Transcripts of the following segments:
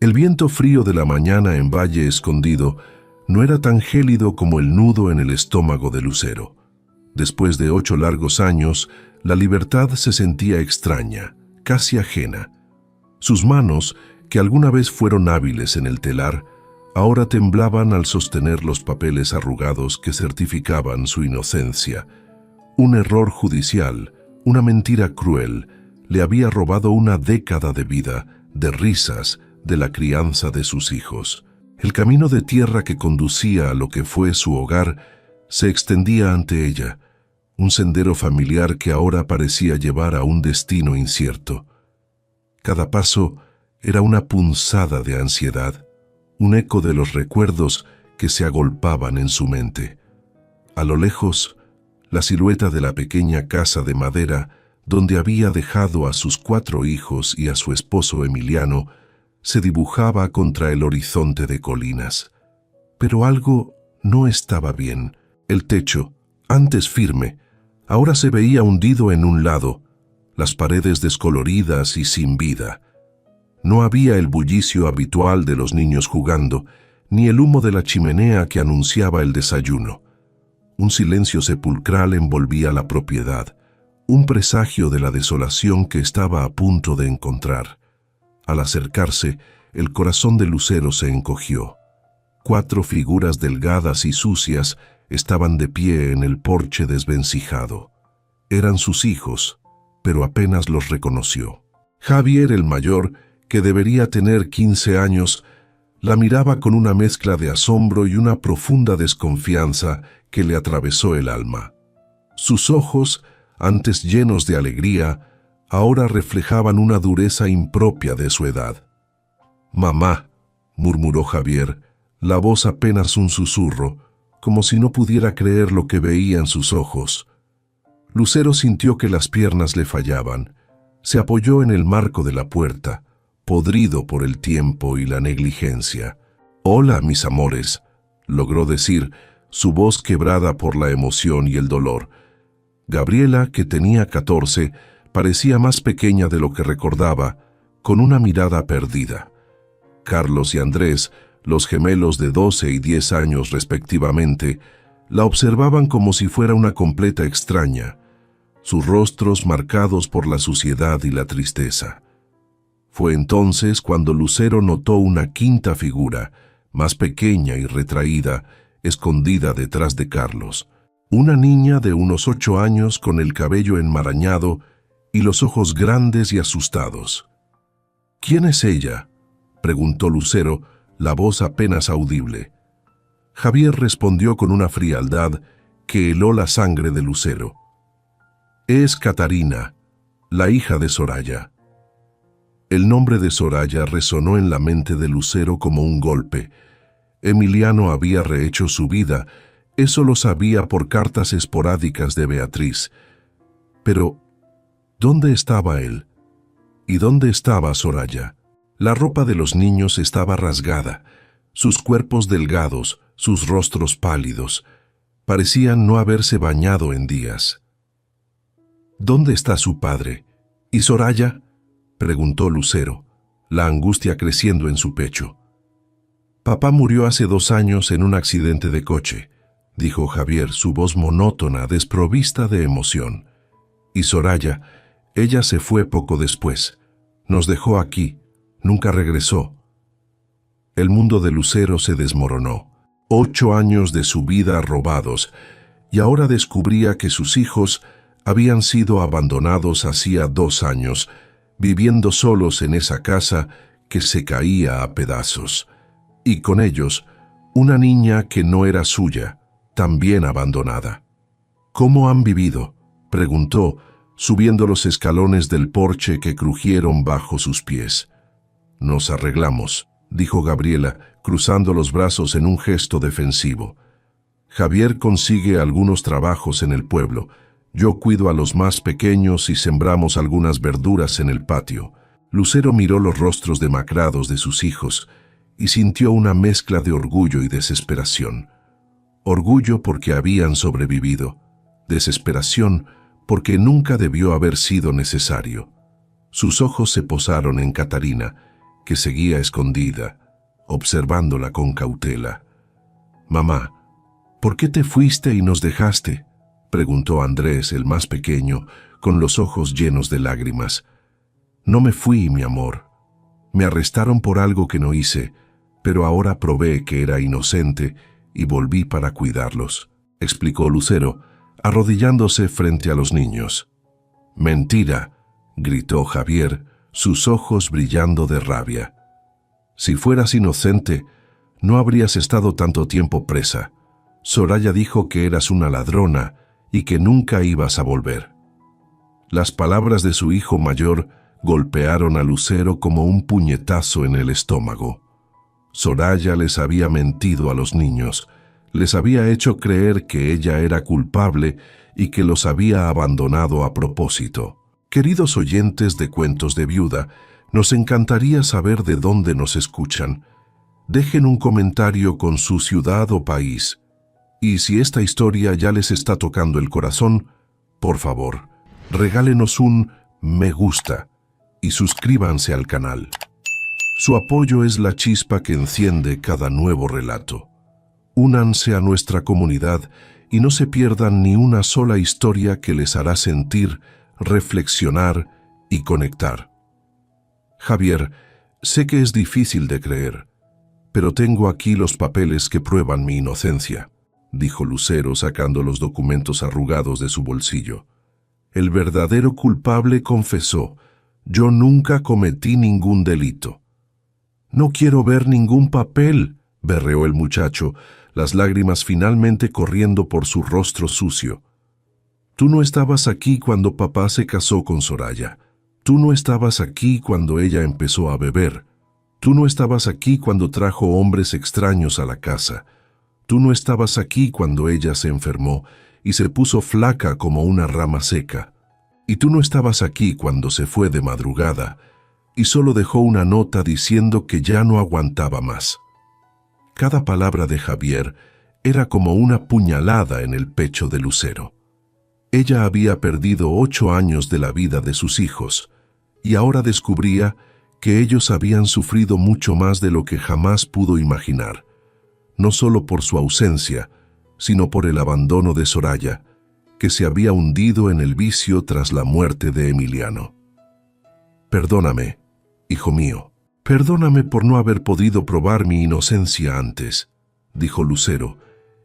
El viento frío de la mañana en Valle Escondido no era tan gélido como el nudo en el estómago de Lucero. Después de 8 largos años, la libertad se sentía extraña, casi ajena. Sus manos, que alguna vez fueron hábiles en el telar, ahora temblaban al sostener los papeles arrugados que certificaban su inocencia. Un error judicial, una mentira cruel, le había robado una década de vida, de risas, de la crianza de sus hijos. El camino de tierra que conducía a lo que fue su hogar se extendía ante ella, un sendero familiar que ahora parecía llevar a un destino incierto. Cada paso era una punzada de ansiedad, un eco de los recuerdos que se agolpaban en su mente. A lo lejos, la silueta de la pequeña casa de madera donde había dejado a sus 4 hijos y a su esposo Emiliano se dibujaba contra el horizonte de colinas. Pero algo no estaba bien. El techo, antes firme, ahora se veía hundido en un lado, las paredes descoloridas y sin vida. No había el bullicio habitual de los niños jugando, ni el humo de la chimenea que anunciaba el desayuno. Un silencio sepulcral envolvía la propiedad, un presagio de la desolación que estaba a punto de encontrar. Al acercarse, el corazón de Lucero se encogió. 4 figuras delgadas y sucias estaban de pie en el porche desvencijado. Eran sus hijos, pero apenas los reconoció. Javier, el mayor, que debería tener 15 años, la miraba con una mezcla de asombro y una profunda desconfianza que le atravesó el alma. Sus ojos, antes llenos de alegría, ahora reflejaban una dureza impropia de su edad. «Mamá», murmuró Javier, la voz apenas un susurro, como si no pudiera creer lo que veía en sus ojos. Lucero sintió que las piernas le fallaban. Se apoyó en el marco de la puerta, podrido por el tiempo y la negligencia. «Hola, mis amores», logró decir, su voz quebrada por la emoción y el dolor. Gabriela, que tenía 14, parecía más pequeña de lo que recordaba, con una mirada perdida. Carlos y Andrés, los gemelos de 12 y 10 años respectivamente, la observaban como si fuera una completa extraña, sus rostros marcados por la suciedad y la tristeza. Fue entonces cuando Lucero notó una quinta figura, más pequeña y retraída, escondida detrás de Carlos. Una niña de unos 8 años con el cabello enmarañado y los ojos grandes y asustados. «¿Quién es ella?», preguntó Lucero, la voz apenas audible. Javier respondió con una frialdad que heló la sangre de Lucero. «Es Catarina, la hija de Soraya». El nombre de Soraya resonó en la mente de Lucero como un golpe. Emiliano había rehecho su vida, eso lo sabía por cartas esporádicas de Beatriz. Pero, ¿dónde estaba él? ¿Y dónde estaba Soraya? La ropa de los niños estaba rasgada, sus cuerpos delgados, sus rostros pálidos, parecían no haberse bañado en días. «¿Dónde está su padre? ¿Y Soraya?», preguntó Lucero, la angustia creciendo en su pecho. «Papá murió hace 2 años en un accidente de coche», dijo Javier, su voz monótona, desprovista de emoción. «Y Soraya, ella se fue poco después. Nos dejó aquí. Nunca regresó». El mundo de Lucero se desmoronó. 8 años de su vida robados, y ahora descubría que sus hijos habían sido abandonados hacía 2 años, viviendo solos en esa casa que se caía a pedazos. Y con ellos, una niña que no era suya, también abandonada. «¿Cómo han vivido?», preguntó, subiendo los escalones del porche que crujieron bajo sus pies. «Nos arreglamos», dijo Gabriela, cruzando los brazos en un gesto defensivo. «Javier consigue algunos trabajos en el pueblo. Yo cuido a los más pequeños y sembramos algunas verduras en el patio». Lucero miró los rostros demacrados de sus hijos y sintió una mezcla de orgullo y desesperación. Orgullo porque habían sobrevivido, desesperación porque nunca debió haber sido necesario. Sus ojos se posaron en Catarina, que seguía escondida, observándola con cautela. «Mamá, ¿por qué te fuiste y nos dejaste?», preguntó Andrés, el más pequeño, con los ojos llenos de lágrimas. «No me fui, mi amor. Me arrestaron por algo que no hice, pero ahora probé que era inocente y volví para cuidarlos», explicó Lucero, arrodillándose frente a los niños. «Mentira», gritó Javier, sus ojos brillando de rabia. «Si fueras inocente, no habrías estado tanto tiempo presa. Soraya dijo que eras una ladrona y que nunca ibas a volver». Las palabras de su hijo mayor golpearon a Lucero como un puñetazo en el estómago. Soraya les había mentido a los niños, les había hecho creer que ella era culpable y que los había abandonado a propósito. Queridos oyentes de Cuentos de Viuda, nos encantaría saber de dónde nos escuchan. Dejen un comentario con su ciudad o país. Y si esta historia ya les está tocando el corazón, por favor, regálenos un me gusta y suscríbanse al canal. Su apoyo es la chispa que enciende cada nuevo relato. Únanse a nuestra comunidad y no se pierdan ni una sola historia que les hará sentir, reflexionar y conectar. Javier, sé que es difícil de creer, pero tengo aquí los papeles que prueban mi inocencia, dijo Lucero sacando los documentos arrugados de su bolsillo. El verdadero culpable confesó: «Yo nunca cometí ningún delito». «No quiero ver ningún papel», berreó el muchacho, las lágrimas finalmente corriendo por su rostro sucio. «Tú no estabas aquí cuando papá se casó con Soraya. Tú no estabas aquí cuando ella empezó a beber. Tú no estabas aquí cuando trajo hombres extraños a la casa. Tú no estabas aquí cuando ella se enfermó y se puso flaca como una rama seca. Y tú no estabas aquí cuando se fue de madrugada y solo dejó una nota diciendo que ya no aguantaba más». Cada palabra de Javier era como una puñalada en el pecho de Lucero. Ella había perdido 8 años de la vida de sus hijos y ahora descubría que ellos habían sufrido mucho más de lo que jamás pudo imaginar, no solo por su ausencia, sino por el abandono de Soraya, que se había hundido en el vicio tras la muerte de Emiliano. «Perdóname, hijo mío, perdóname por no haber podido probar mi inocencia antes», dijo Lucero,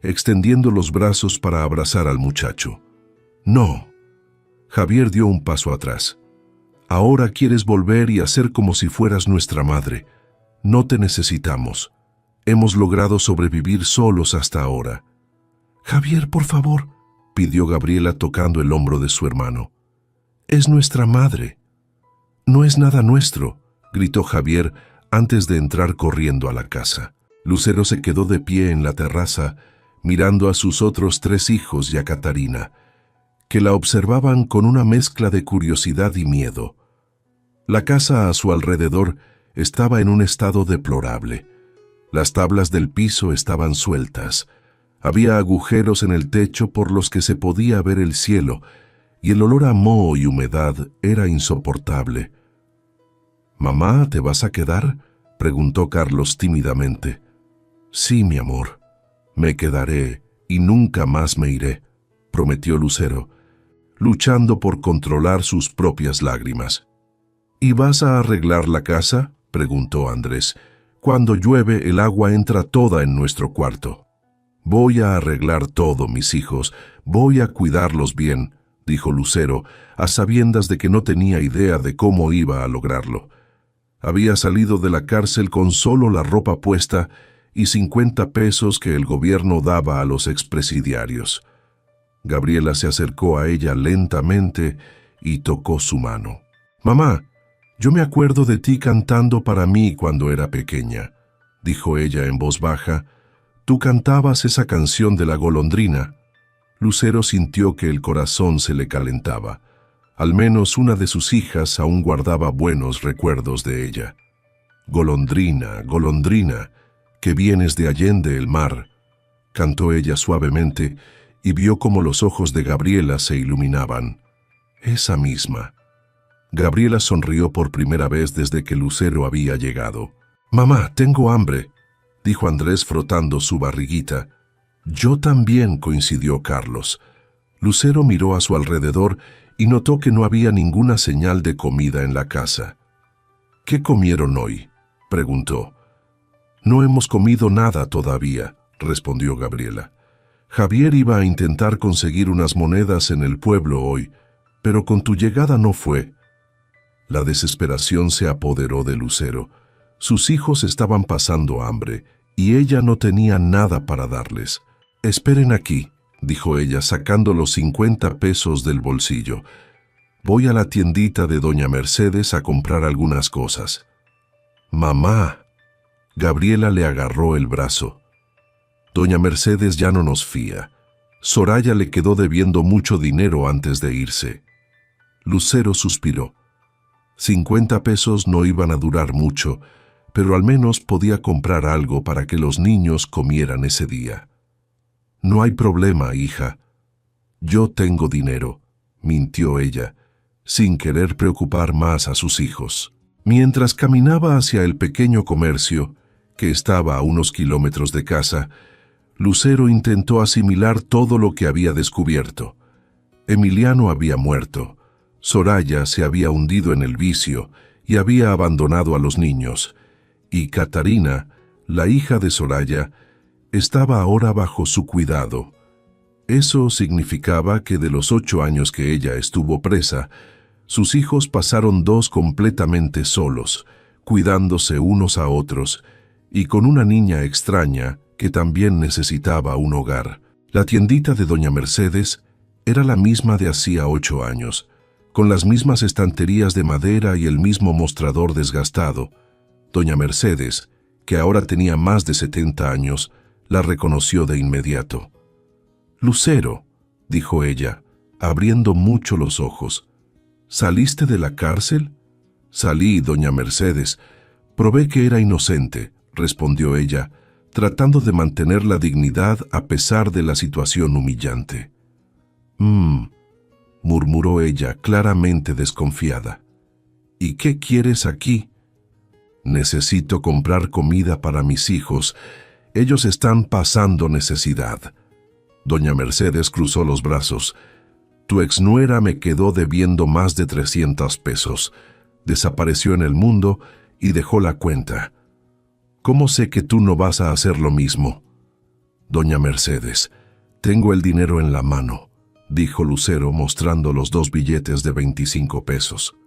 extendiendo los brazos para abrazar al muchacho. «No». Javier dio un paso atrás. «Ahora quieres volver y hacer como si fueras nuestra madre. No te necesitamos. Hemos logrado sobrevivir solos hasta ahora». «Javier, por favor», pidió Gabriela tocando el hombro de su hermano. «Es nuestra madre». «No es nada nuestro», gritó Javier antes de entrar corriendo a la casa. Lucero se quedó de pie en la terraza, mirando a sus otros 3 hijos y a Catarina, que la observaban con una mezcla de curiosidad y miedo. La casa a su alrededor estaba en un estado deplorable. Las tablas del piso estaban sueltas. Había agujeros en el techo por los que se podía ver el cielo, y el olor a moho y humedad era insoportable. «¿Mamá, te vas a quedar?», preguntó Carlos tímidamente. «Sí, mi amor, me quedaré y nunca más me iré», prometió Lucero, luchando por controlar sus propias lágrimas. «¿Y vas a arreglar la casa?», preguntó Andrés. «Cuando llueve el agua entra toda en nuestro cuarto». «Voy a arreglar todo, mis hijos, voy a cuidarlos bien», dijo Lucero, a sabiendas de que no tenía idea de cómo iba a lograrlo. Había salido de la cárcel con solo la ropa puesta y 50 pesos que el gobierno daba a los expresidiarios. Gabriela se acercó a ella lentamente y tocó su mano. «Mamá, yo me acuerdo de ti cantando para mí cuando era pequeña», dijo ella en voz baja. «Tú cantabas esa canción de la golondrina». Lucero sintió que el corazón se le calentaba. Al menos una de sus hijas aún guardaba buenos recuerdos de ella. «Golondrina, golondrina, que vienes de allende el mar», cantó ella suavemente y vio cómo los ojos de Gabriela se iluminaban. «Esa misma. Gabriela sonrió por primera vez desde que Lucero había llegado. «Mamá, tengo hambre», dijo Andrés frotando su barriguita. «Yo también», coincidió Carlos. Lucero miró a su alrededor y notó que no había ninguna señal de comida en la casa. «¿Qué comieron hoy?», preguntó. «No hemos comido nada todavía», respondió Gabriela. «Javier iba a intentar conseguir unas monedas en el pueblo hoy, pero con tu llegada no fue». La desesperación se apoderó de Lucero. Sus hijos estaban pasando hambre y ella no tenía nada para darles. «Esperen aquí», dijo ella sacando los 50 pesos del bolsillo. «Voy a la tiendita de doña Mercedes a comprar algunas cosas». «Mamá». Gabriela le agarró el brazo. «Doña Mercedes ya no nos fía. Soraya le quedó debiendo mucho dinero antes de irse». Lucero suspiró. 50 pesos no iban a durar mucho, pero al menos podía comprar algo para que los niños comieran ese día. «No hay problema, hija. Yo tengo dinero», mintió ella, sin querer preocupar más a sus hijos. Mientras caminaba hacia el pequeño comercio, que estaba a unos kilómetros de casa, Lucero intentó asimilar todo lo que había descubierto. Emiliano había muerto. Soraya se había hundido en el vicio y había abandonado a los niños, y Catarina, la hija de Soraya, estaba ahora bajo su cuidado. Eso significaba que de los 8 años que ella estuvo presa, sus hijos pasaron 2 completamente solos, cuidándose unos a otros, y con una niña extraña que también necesitaba un hogar. La tiendita de doña Mercedes era la misma de hacía 8 años, con las mismas estanterías de madera y el mismo mostrador desgastado. Doña Mercedes, que ahora tenía más de 70 años, la reconoció de inmediato. «Lucero», dijo ella, abriendo mucho los ojos. «¿Saliste de la cárcel?» «Salí, doña Mercedes. Probé que era inocente», respondió ella, tratando de mantener la dignidad a pesar de la situación humillante. Murmuró ella, claramente desconfiada. «¿Y qué quieres aquí?» «Necesito comprar comida para mis hijos. Ellos están pasando necesidad». Doña Mercedes cruzó los brazos. «Tu exnuera me quedó debiendo más de 300 pesos. Desapareció en el mundo y dejó la cuenta. ¿Cómo sé que tú no vas a hacer lo mismo?» «Doña Mercedes, tengo el dinero en la mano», dijo Lucero mostrando los 2 billetes de 25 pesos.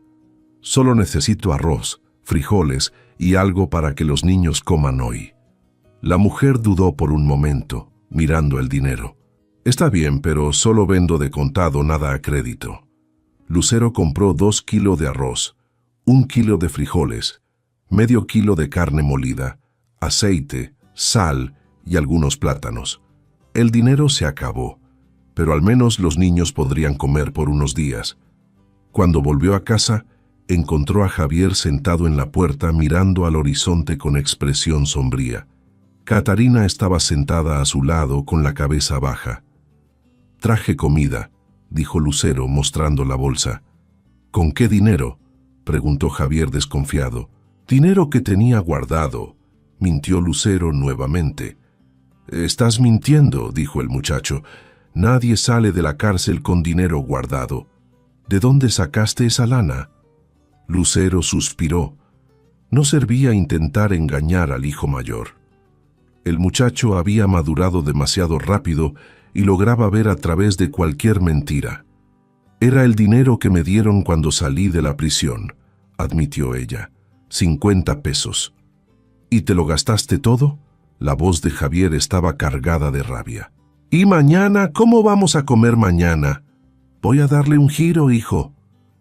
«Solo necesito arroz, frijoles y algo para que los niños coman hoy». La mujer dudó por un momento, mirando el dinero. «Está bien, pero solo vendo de contado, nada a crédito». Lucero compró 2 kilos de arroz, 1 kilo de frijoles, medio kilo de carne molida, aceite, sal y algunos plátanos. El dinero se acabó, pero al menos los niños podrían comer por unos días. Cuando volvió a casa, encontró a Javier sentado en la puerta mirando al horizonte con expresión sombría. Catarina estaba sentada a su lado con la cabeza baja. «Traje comida», dijo Lucero mostrando la bolsa. «¿Con qué dinero?», preguntó Javier desconfiado. «Dinero que tenía guardado», mintió Lucero nuevamente. «Estás mintiendo», dijo el muchacho. «Nadie sale de la cárcel con dinero guardado. ¿De dónde sacaste esa lana?». Lucero suspiró. No servía intentar engañar al hijo mayor. El muchacho había madurado demasiado rápido y lograba ver a través de cualquier mentira. «Era el dinero que me dieron cuando salí de la prisión», admitió ella. 50 pesos. «¿Y te lo gastaste todo?». La voz de Javier estaba cargada de rabia. «¿Y mañana? ¿Cómo vamos a comer mañana?». «Voy a darle un giro, hijo».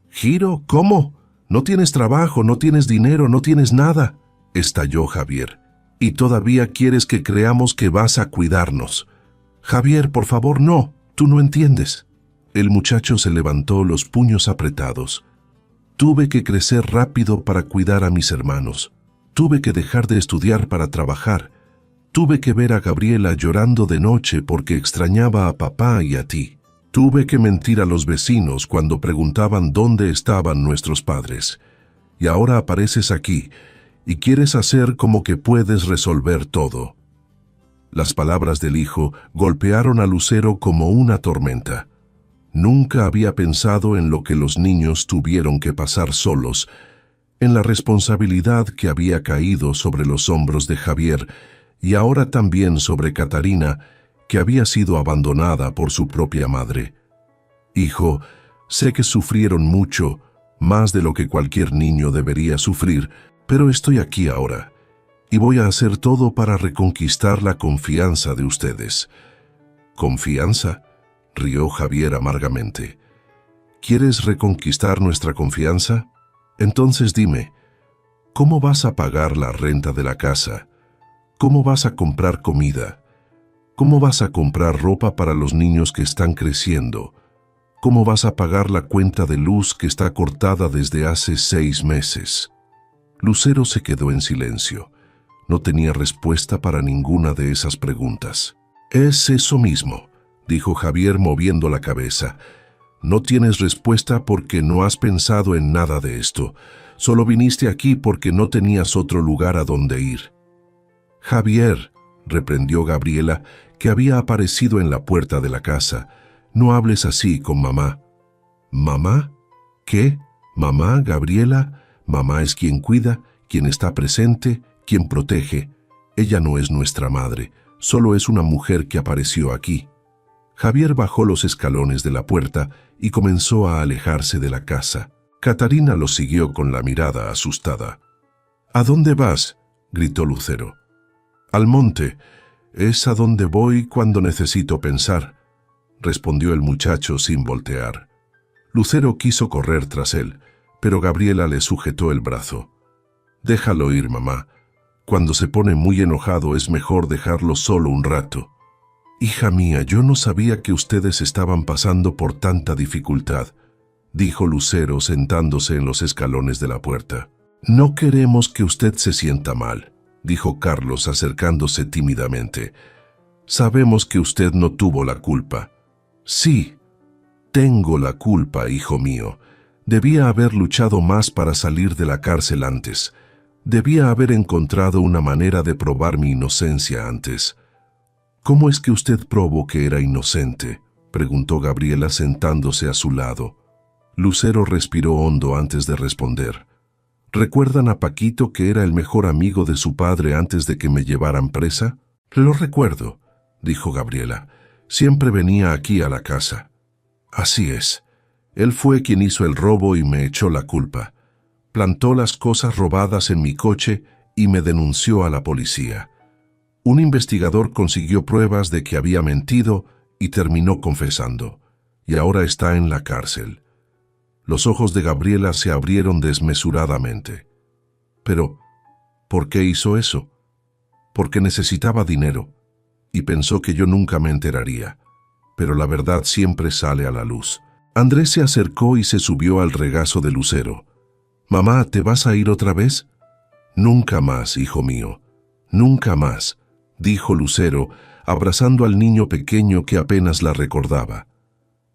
«¿Giro? ¿Cómo? No tienes trabajo, no tienes dinero, no tienes nada», estalló Javier. «Y todavía quieres que creamos que vas a cuidarnos». «Javier, por favor, no, tú no entiendes». El muchacho se levantó, los puños apretados. «Tuve que crecer rápido para cuidar a mis hermanos. Tuve que dejar de estudiar para trabajar. Tuve que ver a Gabriela llorando de noche porque extrañaba a papá y a ti. Tuve que mentir a los vecinos cuando preguntaban dónde estaban nuestros padres. Y ahora apareces aquí y quieres hacer como que puedes resolver todo. Las palabras del hijo golpearon a Lucero como una tormenta. Nunca había pensado en lo que los niños tuvieron que pasar solos, en la responsabilidad que había caído sobre los hombros de Javier y ahora también sobre Catarina, que había sido abandonada por su propia madre. Hijo, sé que sufrieron mucho, más de lo que cualquier niño debería sufrir, pero estoy aquí ahora, y voy a hacer todo para reconquistar la confianza de ustedes. ¿Confianza?, rió Javier amargamente. ¿Quieres reconquistar nuestra confianza? Entonces dime, ¿cómo vas a pagar la renta de la casa? ¿Cómo vas a comprar comida? ¿Cómo vas a comprar ropa para los niños que están creciendo? ¿Cómo vas a pagar la cuenta de luz que está cortada desde hace 6 meses? Lucero se quedó en silencio. No tenía respuesta para ninguna de esas preguntas. Es eso mismo, dijo Javier moviendo la cabeza. No tienes respuesta porque no has pensado en nada de esto. Solo viniste aquí porque no tenías otro lugar a donde ir. Javier, reprendió Gabriela, que había aparecido en la puerta de la casa, no hables así con mamá. ¿Mamá? ¿Qué? ¿Mamá, Gabriela? Mamá es quien cuida, quien está presente, quien protege. Ella no es nuestra madre, solo es una mujer que apareció aquí. Javier bajó los escalones de la puerta y comenzó a alejarse de la casa. Catarina lo siguió con la mirada asustada. ¿A dónde vas?, gritó Lucero. Al monte. Es a donde voy cuando necesito pensar, respondió el muchacho sin voltear. Lucero quiso correr tras él, pero Gabriela le sujetó el brazo. Déjalo ir, mamá. Cuando se pone muy enojado es mejor dejarlo solo un rato. Hija mía, yo no sabía que ustedes estaban pasando por tanta dificultad, dijo Lucero sentándose en los escalones de la puerta. No queremos que usted se sienta mal, dijo Carlos acercándose tímidamente. Sabemos que usted no tuvo la culpa. Sí, tengo la culpa, hijo mío. Debía haber luchado más para salir de la cárcel antes. Debía haber encontrado una manera de probar mi inocencia antes. ¿Cómo es que usted probó que era inocente?, preguntó Gabriela sentándose a su lado. Lucero respiró hondo antes de responder. ¿Recuerdan a Paquito, que era el mejor amigo de su padre antes de que me llevaran presa? Lo recuerdo, dijo Gabriela. Siempre venía aquí a la casa. Así es. Él fue quien hizo el robo y me echó la culpa. Plantó las cosas robadas en mi coche y me denunció a la policía. Un investigador consiguió pruebas de que había mentido y terminó confesando. Y ahora está en la cárcel. Los ojos de Gabriela se abrieron desmesuradamente. Pero, ¿por qué hizo eso? Porque necesitaba dinero, y pensó que yo nunca me enteraría. Pero la verdad siempre sale a la luz. Andrés se acercó y se subió al regazo de Lucero. «Mamá, ¿te vas a ir otra vez?» «Nunca más, hijo mío, nunca más», dijo Lucero, abrazando al niño pequeño que apenas la recordaba.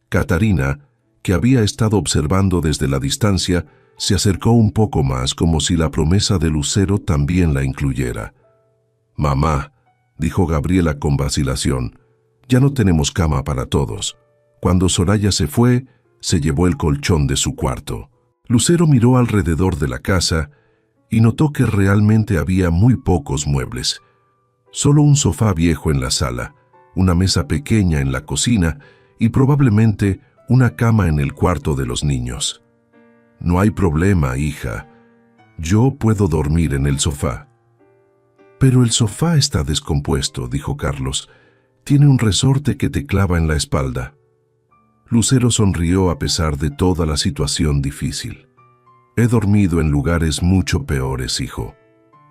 Catarina, que había estado observando desde la distancia, se acercó un poco más como si la promesa de Lucero también la incluyera. «Mamá», dijo Gabriela con vacilación, «ya no tenemos cama para todos. Cuando Soraya se fue, se llevó el colchón de su cuarto». Lucero miró alrededor de la casa y notó que realmente había muy pocos muebles. Solo un sofá viejo en la sala, una mesa pequeña en la cocina y probablemente una cama en el cuarto de los niños. «No hay problema, hija. Yo puedo dormir en el sofá». «Pero el sofá está descompuesto», dijo Carlos. «Tiene un resorte que te clava en la espalda». Lucero sonrió a pesar de toda la situación difícil. «He dormido en lugares mucho peores, hijo.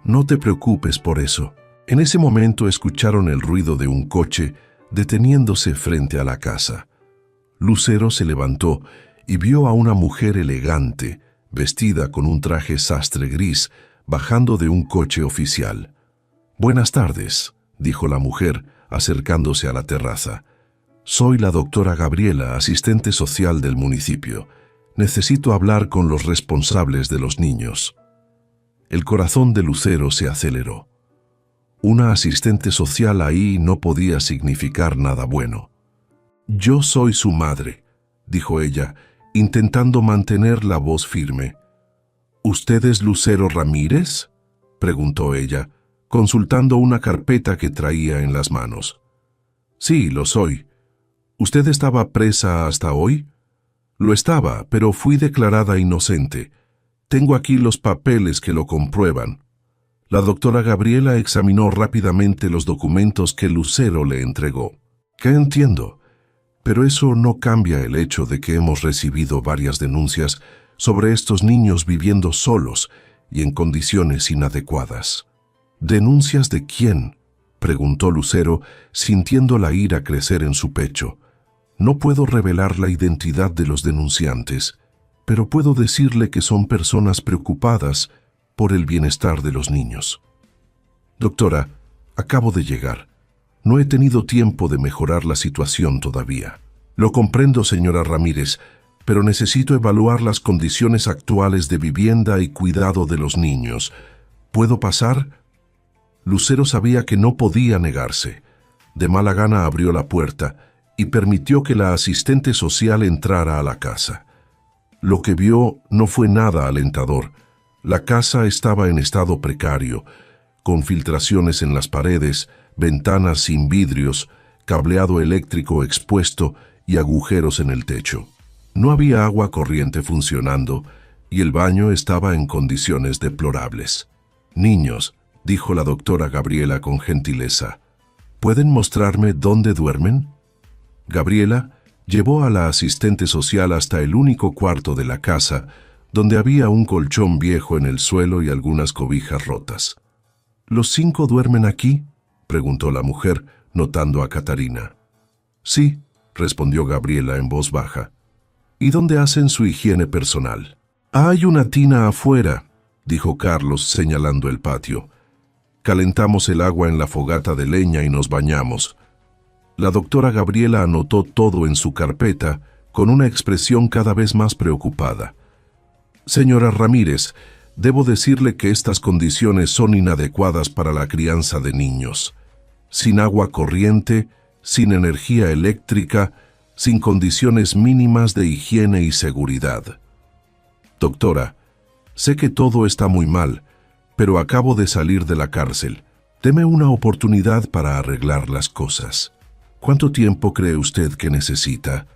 No te preocupes por eso». En ese momento escucharon el ruido de un coche deteniéndose frente a la casa. Lucero se levantó y vio a una mujer elegante, vestida con un traje sastre gris, bajando de un coche oficial. «Buenas tardes», dijo la mujer, acercándose a la terraza. Soy la doctora Gabriela, asistente social del municipio. Necesito hablar con los responsables de los niños. El corazón de Lucero se aceleró. Una asistente social ahí no podía significar nada bueno. «Yo soy su madre», dijo ella, intentando mantener la voz firme. «¿Usted es Lucero Ramírez?», preguntó ella, consultando una carpeta que traía en las manos. «Sí, lo soy. ¿Usted estaba presa hasta hoy?». «Lo estaba, pero fui declarada inocente. Tengo aquí los papeles que lo comprueban». La doctora Gabriela examinó rápidamente los documentos que Lucero le entregó. «¿Qué entiendo? Pero eso no cambia el hecho de que hemos recibido varias denuncias sobre estos niños viviendo solos y en condiciones inadecuadas». «¿Denuncias de quién?», preguntó Lucero, sintiendo la ira crecer en su pecho. «No puedo revelar la identidad de los denunciantes, pero puedo decirle que son personas preocupadas por el bienestar de los niños». «Doctora, acabo de llegar. No he tenido tiempo de mejorar la situación todavía». «Lo comprendo, señora Ramírez, pero necesito evaluar las condiciones actuales de vivienda y cuidado de los niños. ¿Puedo pasar?». Lucero sabía que no podía negarse. De mala gana abrió la puerta y permitió que la asistente social entrara a la casa. Lo que vio no fue nada alentador. La casa estaba en estado precario, con filtraciones en las paredes, ventanas sin vidrios, cableado eléctrico expuesto y agujeros en el techo. No había agua corriente funcionando y el baño estaba en condiciones deplorables. «Niños», dijo la doctora Gabriela con gentileza, «¿pueden mostrarme dónde duermen?». Gabriela llevó a la asistente social hasta el único cuarto de la casa, donde había un colchón viejo en el suelo y algunas cobijas rotas. «¿Los 5 duermen aquí?», preguntó la mujer, notando a Catarina. «Sí», respondió Gabriela en voz baja. «¿Y dónde hacen su higiene personal?». «Hay una tina afuera», dijo Carlos, señalando el patio. «Calentamos el agua en la fogata de leña y nos bañamos». La doctora Gabriela anotó todo en su carpeta con una expresión cada vez más preocupada. «Señora Ramírez, debo decirle que estas condiciones son inadecuadas para la crianza de niños. Sin agua corriente, sin energía eléctrica, sin condiciones mínimas de higiene y seguridad». «Doctora, sé que todo está muy mal, pero acabo de salir de la cárcel. Deme una oportunidad para arreglar las cosas. ¿Cuánto tiempo cree usted que necesita?».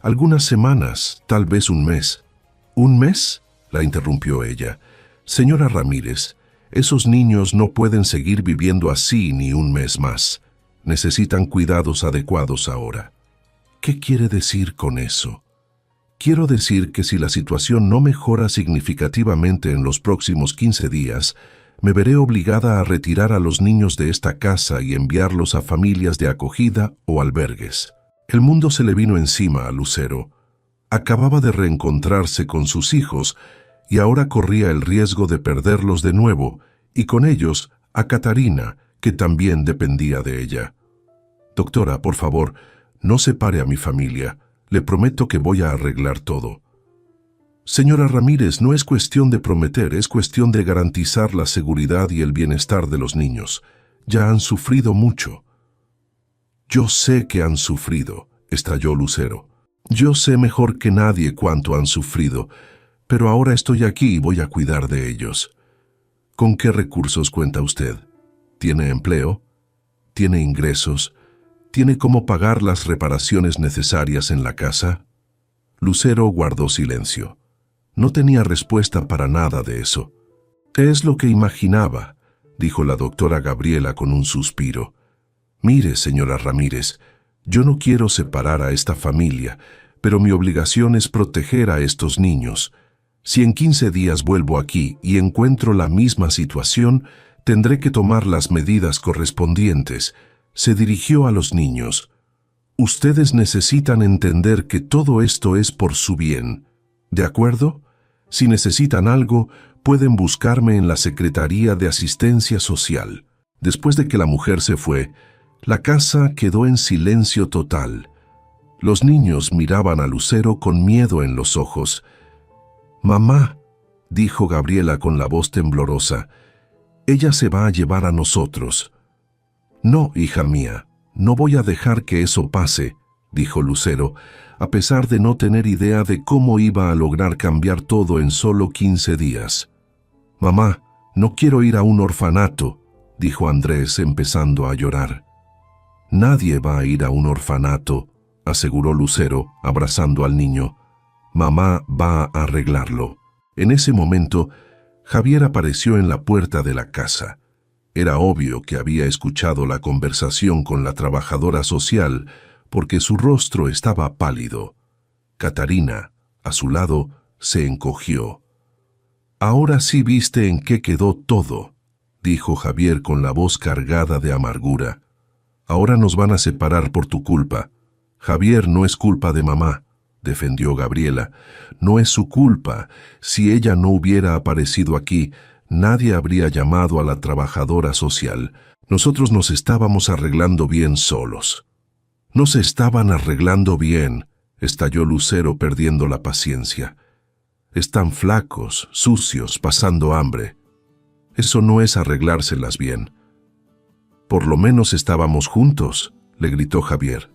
«Algunas semanas, tal vez un mes». «¿Un mes?», la interrumpió ella. «Señora Ramírez, esos niños no pueden seguir viviendo así ni un mes más. Necesitan cuidados adecuados ahora». «¿Qué quiere decir con eso?». «Quiero decir que si la situación no mejora significativamente en los próximos 15 días, me veré obligada a retirar a los niños de esta casa y enviarlos a familias de acogida o albergues». El mundo se le vino encima a Lucero. Acababa de reencontrarse con sus hijos y ahora corría el riesgo de perderlos de nuevo, y con ellos a Catarina, que también dependía de ella. «Doctora, por favor, no separe a mi familia. Le prometo que voy a arreglar todo». «Señora Ramírez, no es cuestión de prometer, es cuestión de garantizar la seguridad y el bienestar de los niños. Ya han sufrido mucho». «Yo sé que han sufrido», estalló Lucero. «Yo sé mejor que nadie cuánto han sufrido, pero ahora estoy aquí y voy a cuidar de ellos». «¿Con qué recursos cuenta usted? ¿Tiene empleo? ¿Tiene ingresos? ¿Tiene cómo pagar las reparaciones necesarias en la casa?». Lucero guardó silencio. No tenía respuesta para nada de eso. «Es lo que imaginaba», dijo la doctora Gabriela con un suspiro. «Mire, señora Ramírez, yo no quiero separar a esta familia, pero mi obligación es proteger a estos niños. Si en 15 días vuelvo aquí y encuentro la misma situación, tendré que tomar las medidas correspondientes». Se dirigió a los niños. «Ustedes necesitan entender que todo esto es por su bien. ¿De acuerdo? Si necesitan algo, pueden buscarme en la Secretaría de Asistencia Social». Después de que la mujer se fue, la casa quedó en silencio total, Los niños miraban a Lucero con miedo en los ojos. «Mamá», dijo Gabriela con la voz temblorosa, «ella se va a llevar a nosotros». «No, hija mía, no voy a dejar que eso pase», dijo Lucero, a pesar de no tener idea de cómo iba a lograr cambiar todo en solo 15 días. «Mamá, no quiero ir a un orfanato», dijo Andrés empezando a llorar. «Nadie va a ir a un orfanato», aseguró Lucero, abrazando al niño. «Mamá va a arreglarlo». En ese momento, Javier apareció en la puerta de la casa. Era obvio que había escuchado la conversación con la trabajadora social, porque su rostro estaba pálido. Catarina, a su lado, se encogió. «Ahora sí viste en qué quedó todo», dijo Javier con la voz cargada de amargura. «Ahora nos van a separar por tu culpa. Javier, no es culpa de mamá», defendió Gabriela. «No es su culpa. Si ella no hubiera aparecido aquí, nadie habría llamado a la trabajadora social. Nosotros nos estábamos arreglando bien solos». «No se estaban arreglando bien», estalló Lucero perdiendo la paciencia. «Están flacos, sucios, pasando hambre. Eso no es arreglárselas bien». «Por lo menos estábamos juntos», le gritó Javier.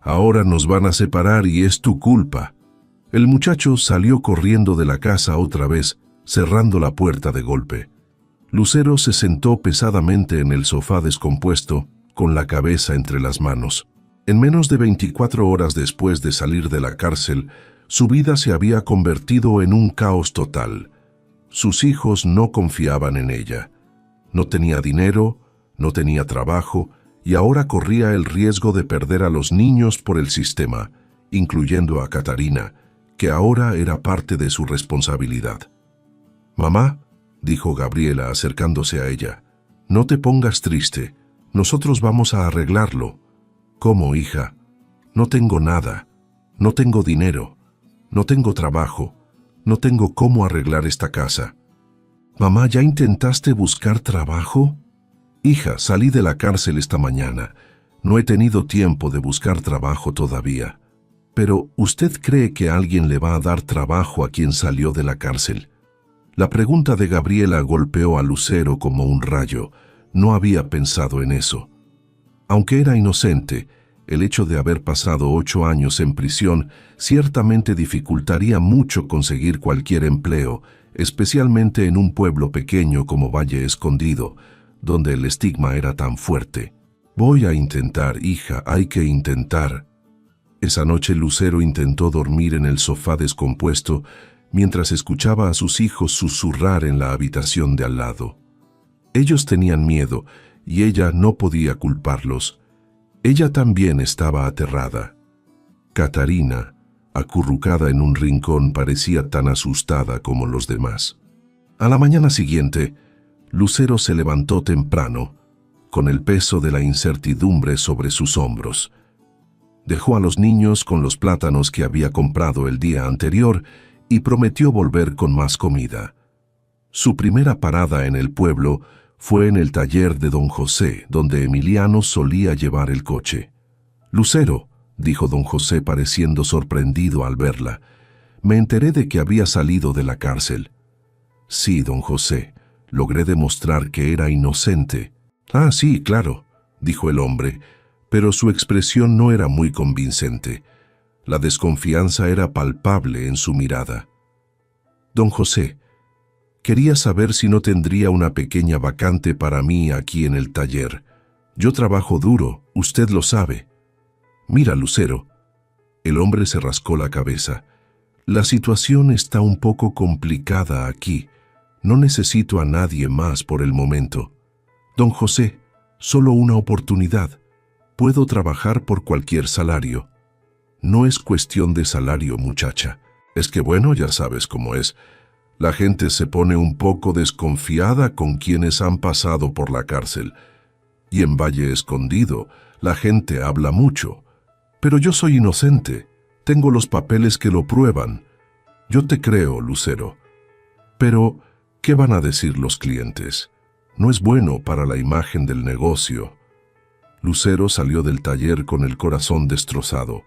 «Ahora nos van a separar y es tu culpa». El muchacho salió corriendo de la casa otra vez, cerrando la puerta de golpe. Lucero se sentó pesadamente en el sofá descompuesto, con la cabeza entre las manos. En menos de 24 horas después de salir de la cárcel, su vida se había convertido en un caos total. Sus hijos no confiaban en ella. No tenía dinero, no tenía trabajo, y ahora corría el riesgo de perder a los niños por el sistema, incluyendo a Catarina, que ahora era parte de su responsabilidad. «Mamá», dijo Gabriela acercándose a ella, «no te pongas triste, nosotros vamos a arreglarlo». «¿Cómo, hija? No tengo nada, no tengo dinero, no tengo trabajo, no tengo cómo arreglar esta casa». «Mamá, ¿ya intentaste buscar trabajo?» «Hija, salí de la cárcel esta mañana. No he tenido tiempo de buscar trabajo todavía». «Pero, ¿usted cree que alguien le va a dar trabajo a quien salió de la cárcel?» La pregunta de Gabriela golpeó a Lucero como un rayo. No había pensado en eso. Aunque era inocente, el hecho de haber pasado 8 años en prisión ciertamente dificultaría mucho conseguir cualquier empleo, especialmente en un pueblo pequeño como Valle Escondido, donde el estigma era tan fuerte. «Voy a intentar, hija, hay que intentar». Esa noche Lucero intentó dormir en el sofá descompuesto mientras escuchaba a sus hijos susurrar en la habitación de al lado. Ellos tenían miedo y ella no podía culparlos. Ella también estaba aterrada. Catarina, acurrucada en un rincón, parecía tan asustada como los demás. A la mañana siguiente, Lucero se levantó temprano, con el peso de la incertidumbre sobre sus hombros. Dejó a los niños con los plátanos que había comprado el día anterior y prometió volver con más comida. Su primera parada en el pueblo fue en el taller de don José, donde Emiliano solía llevar el coche. «Lucero», dijo don José pareciendo sorprendido al verla, «me enteré de que había salido de la cárcel». «Sí, don José, logré demostrar que era inocente». «Ah, sí, claro», dijo el hombre, pero su expresión no era muy convincente. La desconfianza era palpable en su mirada. «Don José, quería saber si no tendría una pequeña vacante para mí aquí en el taller. Yo trabajo duro, usted lo sabe». «Mira, Lucero». El hombre se rascó la cabeza. «La situación está un poco complicada aquí. No necesito a nadie más por el momento. Don José, solo una oportunidad. Puedo trabajar por cualquier salario». «No es cuestión de salario, muchacha. Es que bueno, ya sabes cómo es. La gente se pone un poco desconfiada con quienes han pasado por la cárcel. Y en Valle Escondido, la gente habla mucho. Pero yo soy inocente. Tengo los papeles que lo prueban. Yo te creo, Lucero. Pero, ¿qué van a decir los clientes? No es bueno para la imagen del negocio». Lucero salió del taller con el corazón destrozado.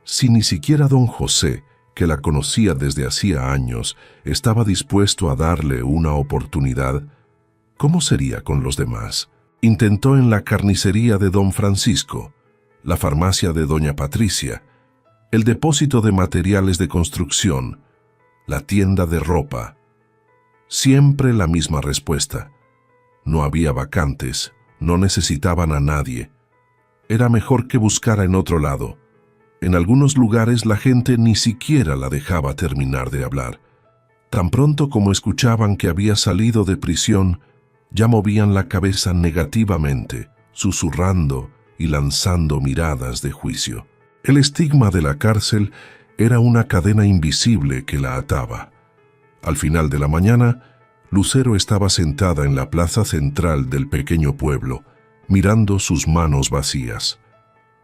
Si ni siquiera don José, que la conocía desde hacía años, estaba dispuesto a darle una oportunidad, ¿cómo sería con los demás? Intentó en la carnicería de don Francisco, la farmacia de doña Patricia, el depósito de materiales de construcción, la tienda de ropa. Siempre la misma respuesta. No había vacantes, no necesitaban a nadie. Era mejor que buscara en otro lado. En algunos lugares la gente ni siquiera la dejaba terminar de hablar. Tan pronto como escuchaban que había salido de prisión, ya movían la cabeza negativamente, susurrando y lanzando miradas de juicio. El estigma de la cárcel era una cadena invisible que la ataba. Al final de la mañana, Lucero estaba sentada en la plaza central del pequeño pueblo, mirando sus manos vacías.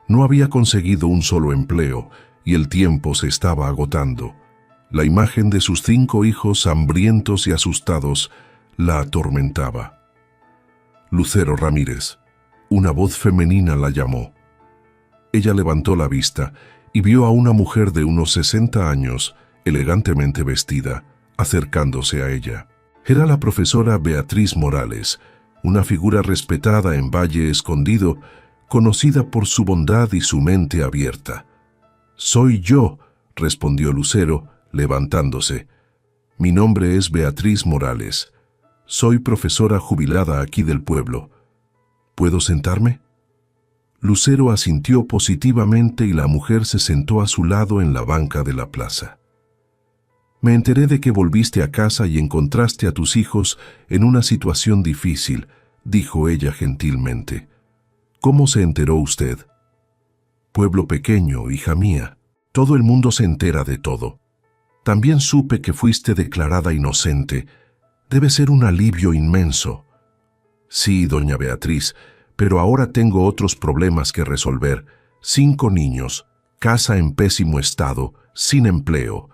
No había conseguido un solo empleo y el tiempo se estaba agotando. La imagen de sus 5 hijos hambrientos y asustados la atormentaba. Lucero Ramírez. Una voz femenina la llamó. Ella levantó la vista y vio a una mujer de unos 60 años, elegantemente vestida, acercándose a ella. Era la profesora Beatriz Morales, una figura respetada en Valle Escondido, conocida por su bondad y su mente abierta. «Soy yo», respondió Lucero, levantándose. «Mi nombre es Beatriz Morales. Soy profesora jubilada aquí del pueblo. ¿Puedo sentarme?» Lucero asintió positivamente y la mujer se sentó a su lado en la banca de la plaza. «Me enteré de que volviste a casa y encontraste a tus hijos en una situación difícil», dijo ella gentilmente. «¿Cómo se enteró usted?» «Pueblo pequeño, hija mía. Todo el mundo se entera de todo. También supe que fuiste declarada inocente. Debe ser un alivio inmenso». «Sí, doña Beatriz, pero ahora tengo otros problemas que resolver. 5 niños, casa en pésimo estado, sin empleo,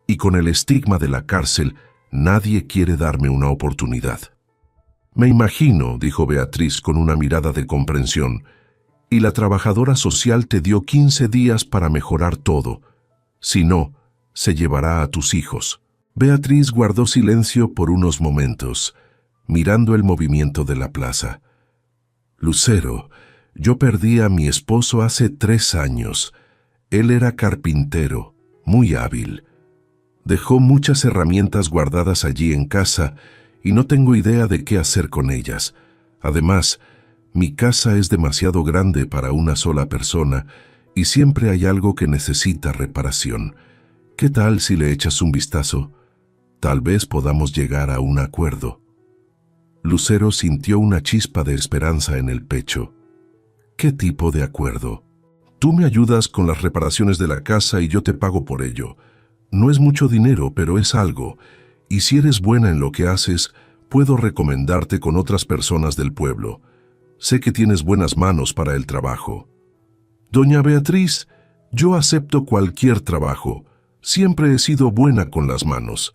y con el estigma de la cárcel, nadie quiere darme una oportunidad». «Me imagino», dijo Beatriz con una mirada de comprensión, «y la trabajadora social te dio 15 días para mejorar todo. Si no, se llevará a tus hijos». Beatriz guardó silencio por unos momentos, mirando el movimiento de la plaza. «Lucero, yo perdí a mi esposo hace 3 años. Él era carpintero, muy hábil. Dejó muchas herramientas guardadas allí en casa y no tengo idea de qué hacer con ellas. Además, mi casa es demasiado grande para una sola persona y siempre hay algo que necesita reparación. ¿Qué tal si le echas un vistazo? Tal vez podamos llegar a un acuerdo». Lucero sintió una chispa de esperanza en el pecho. «¿Qué tipo de acuerdo?» «Tú me ayudas con las reparaciones de la casa y yo te pago por ello. No es mucho dinero, pero es algo, y si eres buena en lo que haces, puedo recomendarte con otras personas del pueblo. Sé que tienes buenas manos para el trabajo». «Doña Beatriz, yo acepto cualquier trabajo. Siempre he sido buena con las manos».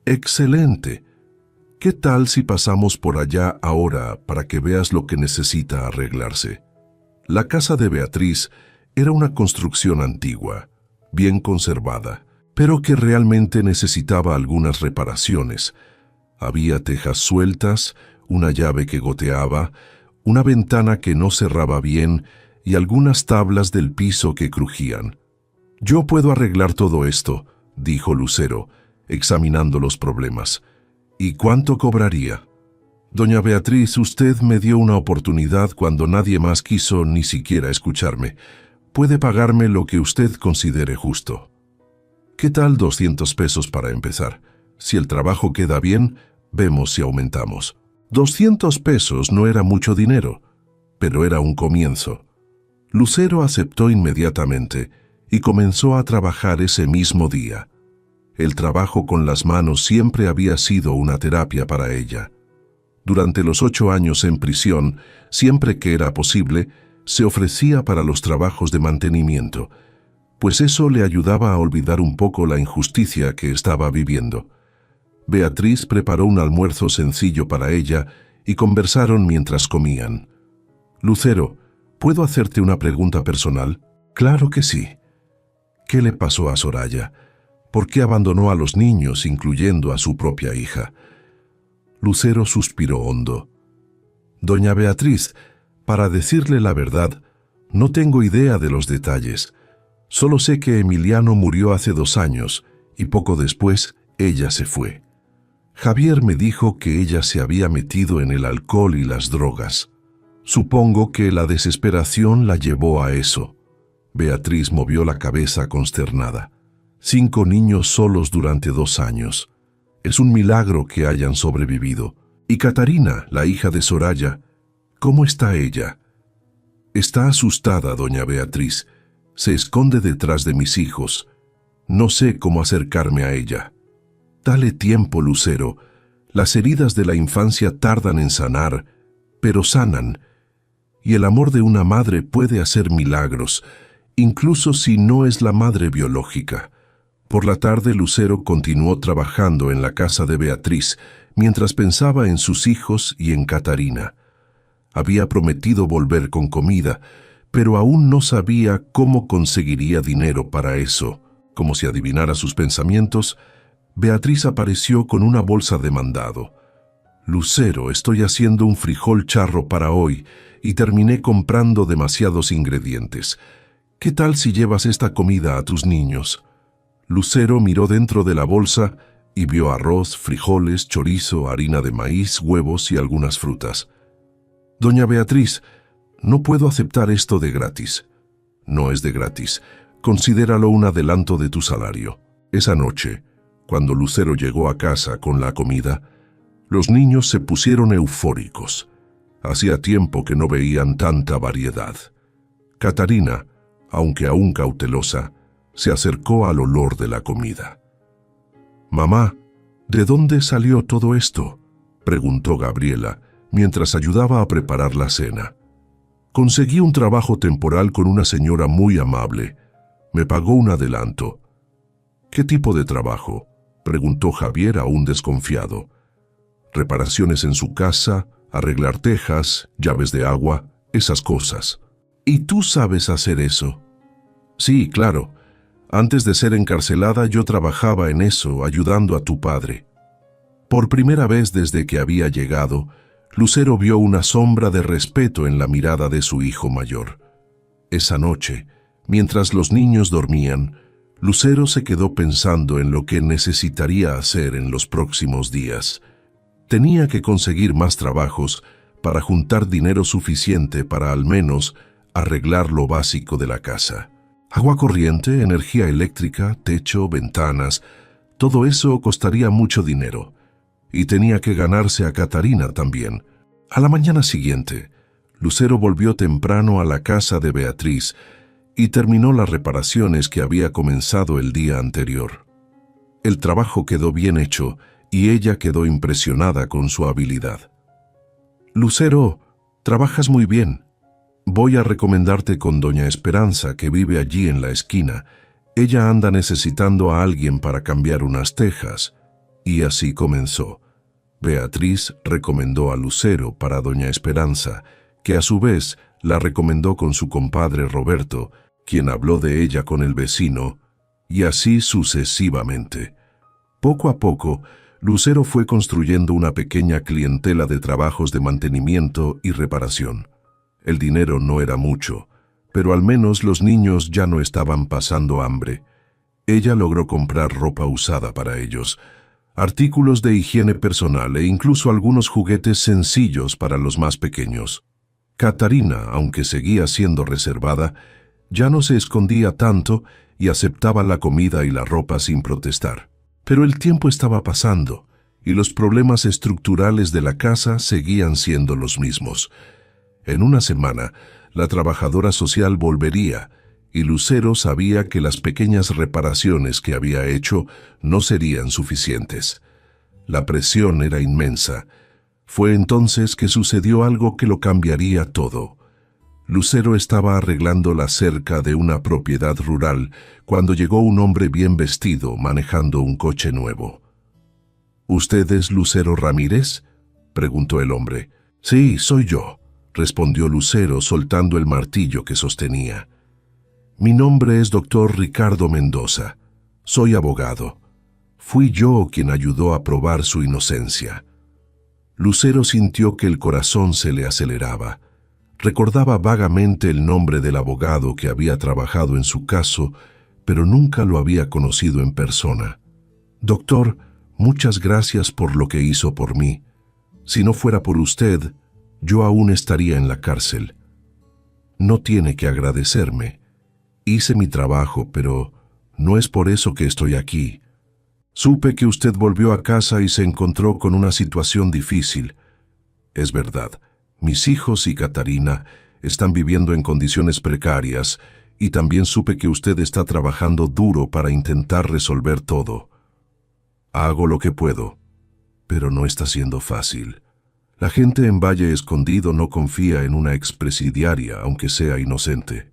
«Excelente. ¿Qué tal si pasamos por allá ahora para que veas lo que necesita arreglarse?» La casa de Beatriz era una construcción antigua, bien conservada, pero que realmente necesitaba algunas reparaciones. Había tejas sueltas, una llave que goteaba, una ventana que no cerraba bien y algunas tablas del piso que crujían. «Yo puedo arreglar todo esto», dijo Lucero, examinando los problemas. «¿Y cuánto cobraría?» «Doña Beatriz, usted me dio una oportunidad cuando nadie más quiso ni siquiera escucharme. Puede pagarme lo que usted considere justo». «¿Qué tal 200 pesos para empezar? Si el trabajo queda bien, vemos si aumentamos». 200 pesos no era mucho dinero, pero era un comienzo. Lucero aceptó inmediatamente y comenzó a trabajar ese mismo día. El trabajo con las manos siempre había sido una terapia para ella. Durante los 8 años en prisión, siempre que era posible, se ofrecía para los trabajos de mantenimiento, pues eso le ayudaba a olvidar un poco la injusticia que estaba viviendo. Beatriz preparó un almuerzo sencillo para ella y conversaron mientras comían. «Lucero, ¿puedo hacerte una pregunta personal?» «Claro que sí». ¿Qué le pasó a Soraya? ¿Por qué abandonó a los niños, incluyendo a su propia hija? Lucero suspiró hondo. Doña Beatriz, para decirle la verdad, no tengo idea de los detalles. Solo sé que Emiliano murió hace 2 años y poco después ella se fue. Javier me dijo que ella se había metido en el alcohol y las drogas. Supongo que la desesperación la llevó a eso. Beatriz movió la cabeza consternada. 5 niños solos durante 2 años. Es un milagro que hayan sobrevivido. Y Catarina, la hija de Soraya, ¿cómo está ella? Está asustada, doña Beatriz. Se esconde detrás de mis hijos. No sé cómo acercarme a ella. Dale tiempo, Lucero. Las heridas de la infancia tardan en sanar, pero sanan. Y el amor de una madre puede hacer milagros, incluso si no es la madre biológica. Por la tarde, Lucero continuó trabajando en la casa de Beatriz, mientras pensaba en sus hijos y en Catarina. Había prometido volver con comida, pero aún no sabía cómo conseguiría dinero para eso. Como si adivinara sus pensamientos, Beatriz apareció con una bolsa de mandado. Lucero, estoy haciendo un frijol charro para hoy y terminé comprando demasiados ingredientes. ¿Qué tal si llevas esta comida a tus niños? Lucero miró dentro de la bolsa y vio arroz, frijoles, chorizo, harina de maíz, huevos y algunas frutas. Doña Beatriz, no puedo aceptar esto de gratis. No es de gratis. Considéralo un adelanto de tu salario. Esa noche, cuando Lucero llegó a casa con la comida, los niños se pusieron eufóricos. Hacía tiempo que no veían tanta variedad. Catarina, aunque aún cautelosa, se acercó al olor de la comida. «Mamá, ¿de dónde salió todo esto?», preguntó Gabriela, mientras ayudaba a preparar la cena. «Conseguí un trabajo temporal con una señora muy amable. Me pagó un adelanto». «¿Qué tipo de trabajo?», preguntó Javier aún desconfiado. «Reparaciones en su casa, arreglar tejas, llaves de agua, esas cosas». «¿Y tú sabes hacer eso?». «Sí, claro. Antes de ser encarcelada yo trabajaba en eso, ayudando a tu padre». Por primera vez desde que había llegado, Lucero vio una sombra de respeto en la mirada de su hijo mayor. Esa noche, mientras los niños dormían, Lucero se quedó pensando en lo que necesitaría hacer en los próximos días. Tenía que conseguir más trabajos para juntar dinero suficiente para al menos arreglar lo básico de la casa. Agua corriente, energía eléctrica, techo, ventanas, todo eso costaría mucho dinero. Y tenía que ganarse a Catarina también. A la mañana siguiente, Lucero volvió temprano a la casa de Beatriz y terminó las reparaciones que había comenzado el día anterior. El trabajo quedó bien hecho y ella quedó impresionada con su habilidad. «Lucero, trabajas muy bien. Voy a recomendarte con doña Esperanza, que vive allí en la esquina. Ella anda necesitando a alguien para cambiar unas tejas». Y así comenzó. Beatriz recomendó a Lucero para doña Esperanza, que a su vez la recomendó con su compadre Roberto, quien habló de ella con el vecino, y así sucesivamente. Poco a poco, Lucero fue construyendo una pequeña clientela de trabajos de mantenimiento y reparación. El dinero no era mucho, pero al menos los niños ya no estaban pasando hambre. Ella logró comprar ropa usada para ellos, artículos de higiene personal e incluso algunos juguetes sencillos para los más pequeños. Catarina, aunque seguía siendo reservada, ya no se escondía tanto y aceptaba la comida y la ropa sin protestar. Pero el tiempo estaba pasando y los problemas estructurales de la casa seguían siendo los mismos. En una semana, la trabajadora social volvería y Lucero sabía que las pequeñas reparaciones que había hecho no serían suficientes. La presión era inmensa. Fue entonces que sucedió algo que lo cambiaría todo. Lucero estaba arreglando la cerca de una propiedad rural cuando llegó un hombre bien vestido manejando un coche nuevo. «¿Usted es Lucero Ramírez?», preguntó el hombre. «Sí, soy yo», respondió Lucero soltando el martillo que sostenía. Mi nombre es Dr. Ricardo Mendoza. Soy abogado. Fui yo quien ayudó a probar su inocencia. Lucero sintió que el corazón se le aceleraba. Recordaba vagamente el nombre del abogado que había trabajado en su caso, pero nunca lo había conocido en persona. Doctor, muchas gracias por lo que hizo por mí. Si no fuera por usted, yo aún estaría en la cárcel. No tiene que agradecerme. Hice mi trabajo, pero no es por eso que estoy aquí. Supe que usted volvió a casa y se encontró con una situación difícil. Es verdad, mis hijos y Catarina están viviendo en condiciones precarias y también supe que usted está trabajando duro para intentar resolver todo. Hago lo que puedo, pero no está siendo fácil. La gente en Valle Escondido no confía en una expresidiaria, aunque sea inocente.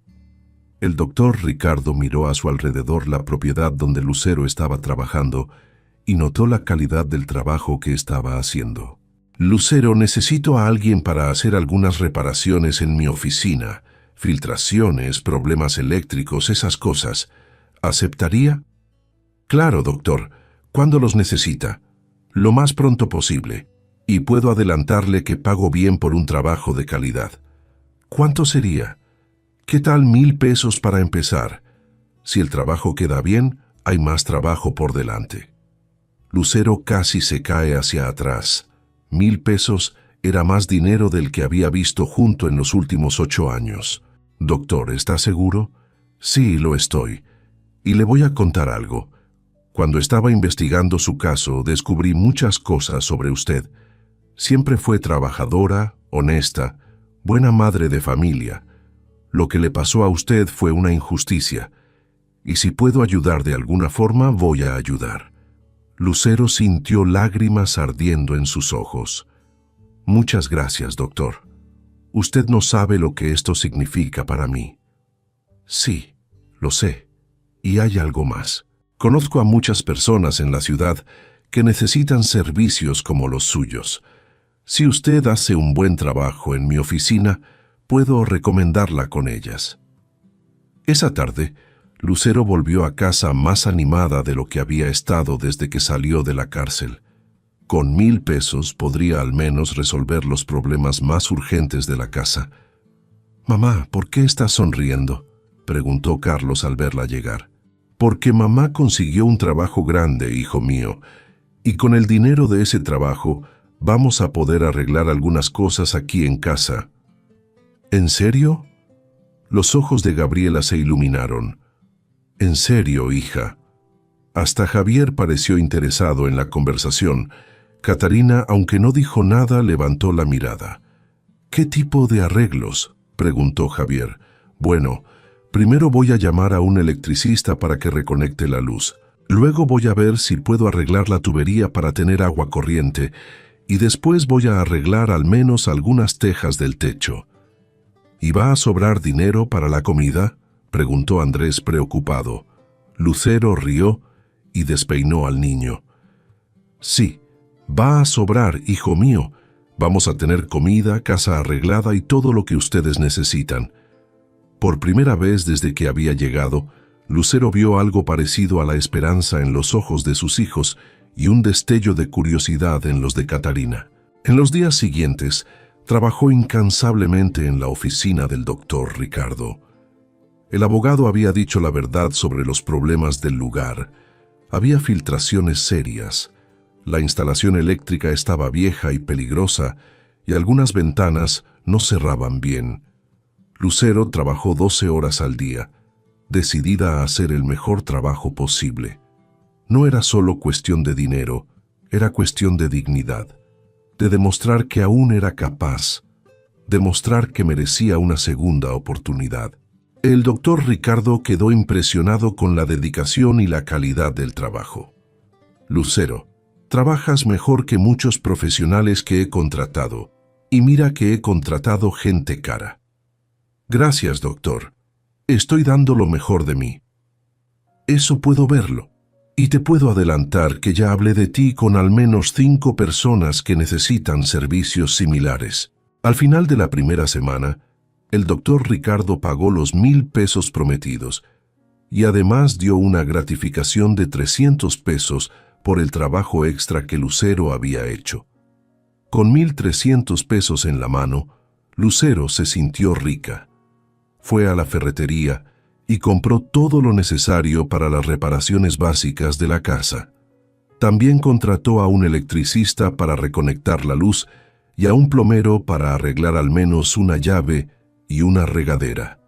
El doctor Ricardo miró a su alrededor la propiedad donde Lucero estaba trabajando y notó la calidad del trabajo que estaba haciendo. Lucero, necesito a alguien para hacer algunas reparaciones en mi oficina, filtraciones, problemas eléctricos, esas cosas. ¿Aceptaría? Claro, doctor. ¿Cuándo los necesita? Lo más pronto posible. Y puedo adelantarle que pago bien por un trabajo de calidad. ¿Cuánto sería? ¿Qué tal 1,000 pesos para empezar? Si el trabajo queda bien, hay más trabajo por delante. Lucero casi se cae hacia atrás. 1,000 pesos era más dinero del que había visto junto en los últimos 8 años. Doctor, ¿está seguro? Sí, lo estoy. Y le voy a contar algo. Cuando estaba investigando su caso, descubrí muchas cosas sobre usted. Siempre fue trabajadora, honesta, buena madre de familia. Lo que le pasó a usted fue una injusticia. Y si puedo ayudar de alguna forma, voy a ayudar. Lucero sintió lágrimas ardiendo en sus ojos. Muchas gracias, doctor. Usted no sabe lo que esto significa para mí. Sí, lo sé. Y hay algo más. Conozco a muchas personas en la ciudad que necesitan servicios como los suyos. Si usted hace un buen trabajo en mi oficina, puedo recomendarla con ellas. Esa tarde, Lucero volvió a casa más animada de lo que había estado desde que salió de la cárcel. Con 1,000 pesos podría al menos resolver los problemas más urgentes de la casa. «Mamá, ¿por qué estás sonriendo?», preguntó Carlos al verla llegar. «Porque mamá consiguió un trabajo grande, hijo mío, y con el dinero de ese trabajo vamos a poder arreglar algunas cosas aquí en casa». «¿En serio?». Los ojos de Gabriela se iluminaron. «En serio, hija». Hasta Javier pareció interesado en la conversación. Catarina, aunque no dijo nada, levantó la mirada. «¿Qué tipo de arreglos?», preguntó Javier. «Bueno, primero voy a llamar a un electricista para que reconecte la luz. Luego voy a ver si puedo arreglar la tubería para tener agua corriente. Y después voy a arreglar al menos algunas tejas del techo». «¿Y va a sobrar dinero para la comida?», preguntó Andrés preocupado. Lucero rió y despeinó al niño. «Sí, va a sobrar, hijo mío. Vamos a tener comida, casa arreglada y todo lo que ustedes necesitan». Por primera vez desde que había llegado, Lucero vio algo parecido a la esperanza en los ojos de sus hijos y un destello de curiosidad en los de Catarina. En los días siguientes, trabajó incansablemente en la oficina del doctor Ricardo. El abogado había dicho la verdad sobre los problemas del lugar. Había filtraciones serias. La instalación eléctrica estaba vieja y peligrosa, y algunas ventanas no cerraban bien. Lucero trabajó 12 horas al día, decidida a hacer el mejor trabajo posible. No era solo cuestión de dinero, era cuestión de dignidad, de demostrar que aún era capaz, demostrar que merecía una segunda oportunidad. El doctor Ricardo quedó impresionado con la dedicación y la calidad del trabajo. «Lucero, trabajas mejor que muchos profesionales que he contratado, y mira que he contratado gente cara». «Gracias, doctor. Estoy dando lo mejor de mí». «Eso puedo verlo. Y te puedo adelantar que ya hablé de ti con al menos 5 personas que necesitan servicios similares. Al final de la primera semana, El doctor Ricardo pagó los 1,000 pesos prometidos y además dio una gratificación de 300 pesos por el trabajo extra que Lucero había hecho. Con 1,300 pesos en la mano, Lucero se sintió rica. Fue a la ferretería y compró todo lo necesario para las reparaciones básicas de la casa. También contrató a un electricista para reconectar la luz y a un plomero para arreglar al menos una llave y una regadera.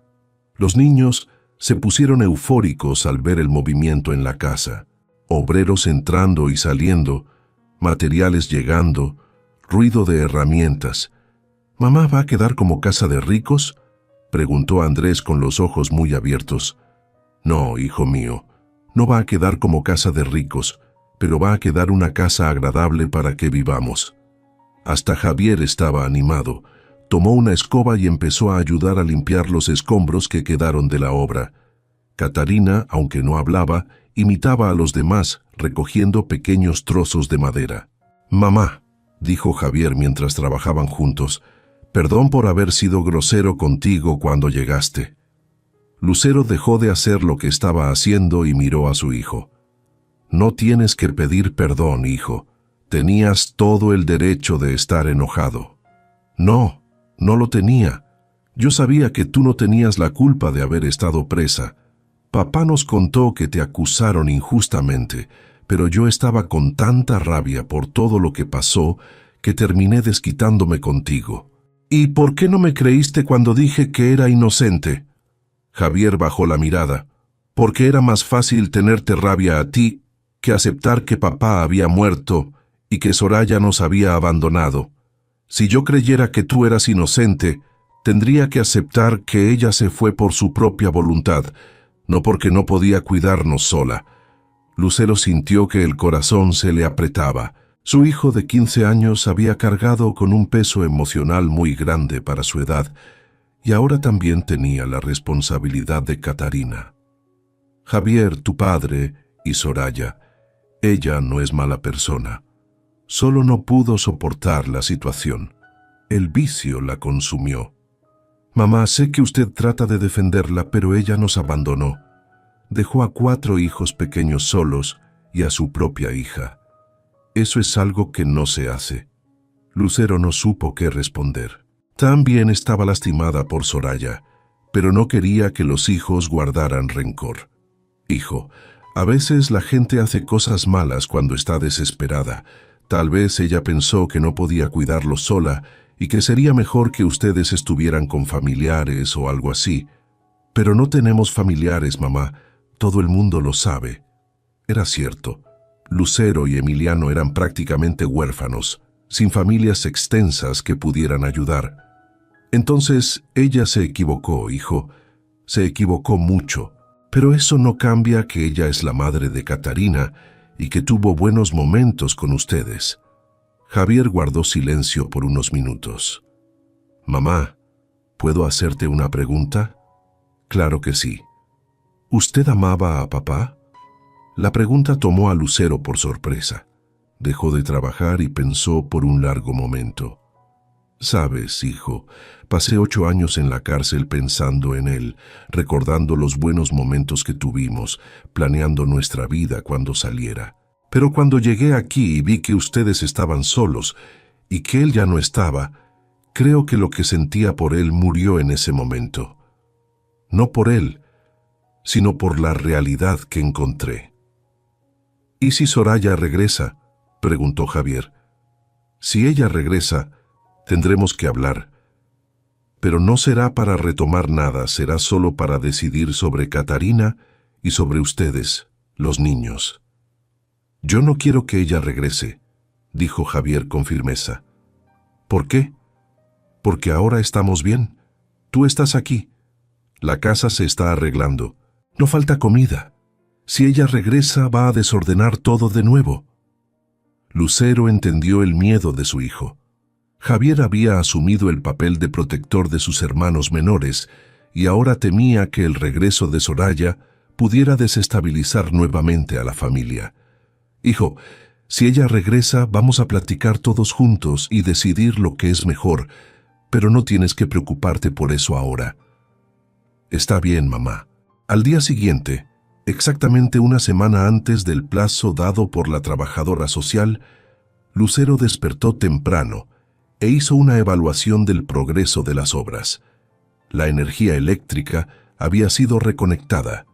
Los niños se pusieron eufóricos al ver el movimiento en la casa. Obreros entrando y saliendo, materiales llegando, ruido de herramientas. ¿Mamá va a quedar como casa de ricos?, preguntó Andrés con los ojos muy abiertos. No, hijo mío, no va a quedar como casa de ricos, pero va a quedar una casa agradable para que vivamos. Hasta Javier estaba animado. Tomó una escoba y empezó a ayudar a limpiar los escombros que quedaron de la obra. Catarina, aunque no hablaba, imitaba a los demás, recogiendo pequeños trozos de madera. «Mamá», dijo Javier mientras trabajaban juntos, «perdón por haber sido grosero contigo cuando llegaste». Lucero dejó de hacer lo que estaba haciendo y miró a su hijo. «No tienes que pedir perdón, hijo. Tenías todo el derecho de estar enojado». «No, no lo tenía. Yo sabía que tú no tenías la culpa de haber estado presa. Papá nos contó que te acusaron injustamente, pero yo estaba con tanta rabia por todo lo que pasó que terminé desquitándome contigo». «¿Y por qué no me creíste cuando dije que era inocente?» Javier bajó la mirada. «Porque era más fácil tenerte rabia a ti que aceptar que papá había muerto y que Soraya nos había abandonado. Si yo creyera que tú eras inocente, tendría que aceptar que ella se fue por su propia voluntad, no porque no podía cuidarnos sola». Lucero sintió que el corazón se le apretaba. Su hijo de 15 años había cargado con un peso emocional muy grande para su edad, y ahora también tenía la responsabilidad de Catarina. «Javier, tu padre, y Soraya, ella no es mala persona. Solo no pudo soportar la situación. El vicio la consumió. Mamá, sé que usted trata de defenderla, pero ella nos abandonó. Dejó a 4 hijos pequeños solos y a su propia hija. Eso es algo que no se hace». Lucero no supo qué responder. También estaba lastimada por Soraya, pero no quería que los hijos guardaran rencor. «Hijo, a veces la gente hace cosas malas cuando está desesperada. Tal vez ella pensó que no podía cuidarlos sola y que sería mejor que ustedes estuvieran con familiares o algo así. Pero no tenemos familiares, mamá. Todo el mundo lo sabe». Era cierto. Lucero y Emiliano eran prácticamente huérfanos, sin familias extensas que pudieran ayudar. Entonces, ella se equivocó, hijo. Se equivocó mucho. Pero eso no cambia que ella es la madre de Catarina y que tuvo buenos momentos con ustedes. Javier guardó silencio por unos minutos. «Mamá, ¿puedo hacerte una pregunta?» «Claro que sí. ¿Usted amaba a papá?» La pregunta tomó a Lucero por sorpresa. Dejó de trabajar y pensó por un largo momento. «Sabes, hijo, pasé 8 años en la cárcel pensando en él, recordando los buenos momentos que tuvimos, planeando nuestra vida cuando saliera. Pero cuando llegué aquí y vi que ustedes estaban solos y que él ya no estaba, creo que lo que sentía por él murió en ese momento. No por él, sino por la realidad que encontré». «¿Y si Soraya regresa?», preguntó Javier. «Si ella regresa, tendremos que hablar. Pero no será para retomar nada, será solo para decidir sobre Catarina y sobre ustedes, los niños». «Yo no quiero que ella regrese», dijo Javier con firmeza. «¿Por qué?» «Porque ahora estamos bien. Tú estás aquí. La casa se está arreglando. No falta comida. Si ella regresa, va a desordenar todo de nuevo». Lucero entendió el miedo de su hijo. Javier había asumido el papel de protector de sus hermanos menores y ahora temía que el regreso de Soraya pudiera desestabilizar nuevamente a la familia. «Hijo, si ella regresa, vamos a platicar todos juntos y decidir lo que es mejor, pero no tienes que preocuparte por eso ahora. Está bien, mamá. Al día siguiente, exactamente una semana antes del plazo dado por la trabajadora social, Lucero despertó temprano e hizo una evaluación del progreso de las obras. La energía eléctrica había sido reconectada.